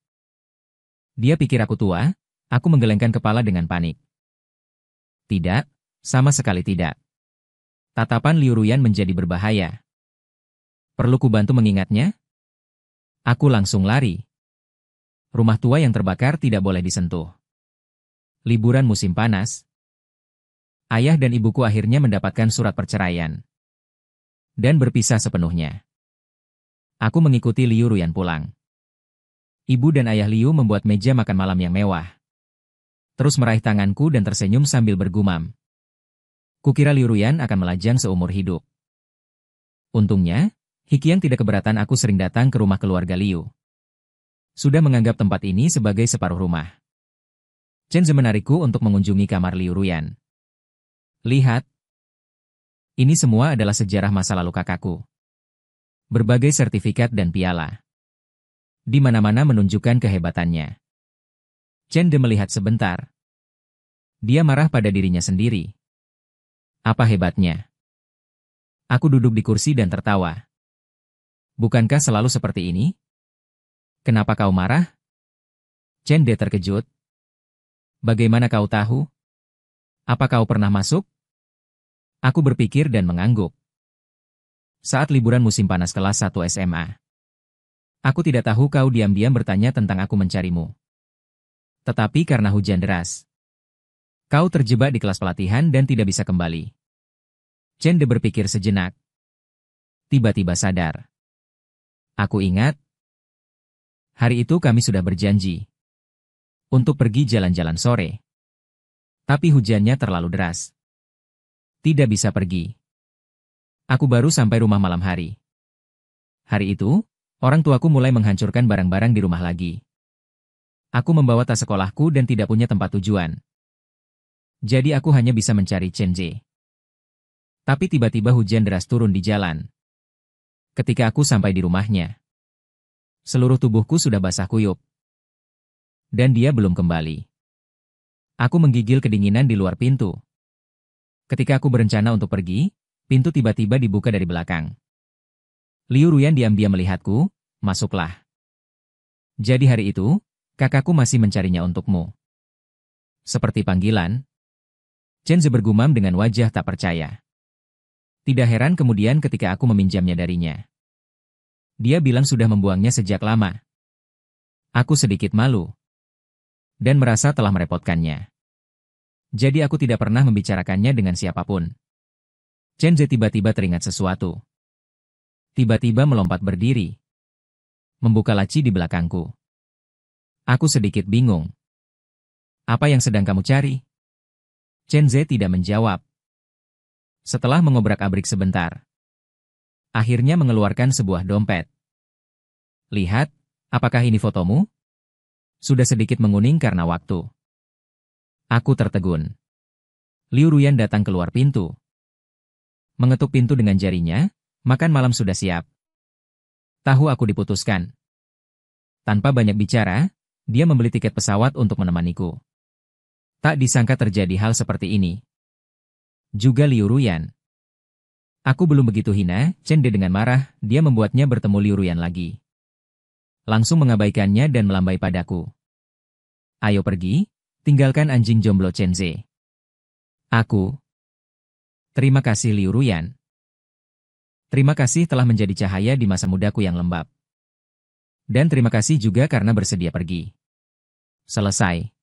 Dia pikir aku tua, aku menggelengkan kepala dengan panik. Tidak, sama sekali tidak. Tatapan Liu Ruyan menjadi berbahaya. Perlu kubantu mengingatnya? Aku langsung lari. Rumah tua yang terbakar tidak boleh disentuh. Liburan musim panas. Ayah dan ibuku akhirnya mendapatkan surat perceraian. Dan berpisah sepenuhnya. Aku mengikuti Liu Ruyan pulang. Ibu dan ayah Liu membuat meja makan malam yang mewah. Terus meraih tanganku dan tersenyum sambil bergumam. Kukira Liu Ruyan akan melajang seumur hidup. Untungnya, Hikiang tidak keberatan aku sering datang ke rumah keluarga Liu. Sudah menganggap tempat ini sebagai separuh rumah. Chen Ze menarikku untuk mengunjungi kamar Liu Ruyan. Lihat. Ini semua adalah sejarah masa lalu kakakku. Berbagai sertifikat dan piala. Di mana-mana menunjukkan kehebatannya. Chen De melihat sebentar. Dia marah pada dirinya sendiri. Apa hebatnya? Aku duduk di kursi dan tertawa. Bukankah selalu seperti ini? Kenapa kau marah? Chen De terkejut. Bagaimana kau tahu? Apa kau pernah masuk? Aku berpikir dan mengangguk. Saat liburan musim panas kelas 1 SMA. Aku tidak tahu kau diam-diam bertanya tentang aku mencarimu. Tetapi karena hujan deras. Kau terjebak di kelas pelatihan dan tidak bisa kembali. Chen De berpikir sejenak. Tiba-tiba sadar. Aku ingat. Hari itu kami sudah berjanji. Untuk pergi jalan-jalan sore. Tapi hujannya terlalu deras. Tidak bisa pergi. Aku baru sampai rumah malam hari. Hari itu, orang tuaku mulai menghancurkan barang-barang di rumah lagi. Aku membawa tas sekolahku dan tidak punya tempat tujuan. Jadi aku hanya bisa mencari Chen Ze. Tapi tiba-tiba hujan deras turun di jalan. Ketika aku sampai di rumahnya, seluruh tubuhku sudah basah kuyup. Dan dia belum kembali. Aku menggigil kedinginan di luar pintu. Ketika aku berencana untuk pergi, pintu tiba-tiba dibuka dari belakang. Liu Ruyan diam-diam melihatku, masuklah. Jadi hari itu, kakakku masih mencarinya untukmu. Seperti panggilan. Chen Ze bergumam dengan wajah tak percaya. Tidak heran kemudian ketika aku meminjamnya darinya. Dia bilang sudah membuangnya sejak lama. Aku sedikit malu. Dan merasa telah merepotkannya. Jadi aku tidak pernah membicarakannya dengan siapapun. Chen Ze tiba-tiba teringat sesuatu. Tiba-tiba melompat berdiri. Membuka laci di belakangku. Aku sedikit bingung. Apa yang sedang kamu cari? Chen Ze tidak menjawab. Setelah mengobrak-abrik sebentar. Akhirnya mengeluarkan sebuah dompet. Lihat, apakah ini fotomu? Sudah sedikit menguning karena waktu. Aku tertegun. Liu Ruyan datang keluar pintu. Mengetuk pintu dengan jarinya, makan malam sudah siap. Tahu aku diputuskan. Tanpa banyak bicara, dia membeli tiket pesawat untuk menemaniku. Tak disangka terjadi hal seperti ini. Juga Liu Ruyan. Aku belum begitu hina, Chen De dengan marah, dia membuatnya bertemu Liu Ruyan lagi. Langsung mengabaikannya dan melambai padaku. Ayo pergi. Tinggalkan anjing jomblo Chen Ze. Aku. Terima kasih Liu Ruyan. Terima kasih telah menjadi cahaya di masa mudaku yang lembab. Dan terima kasih juga karena bersedia pergi. Selesai.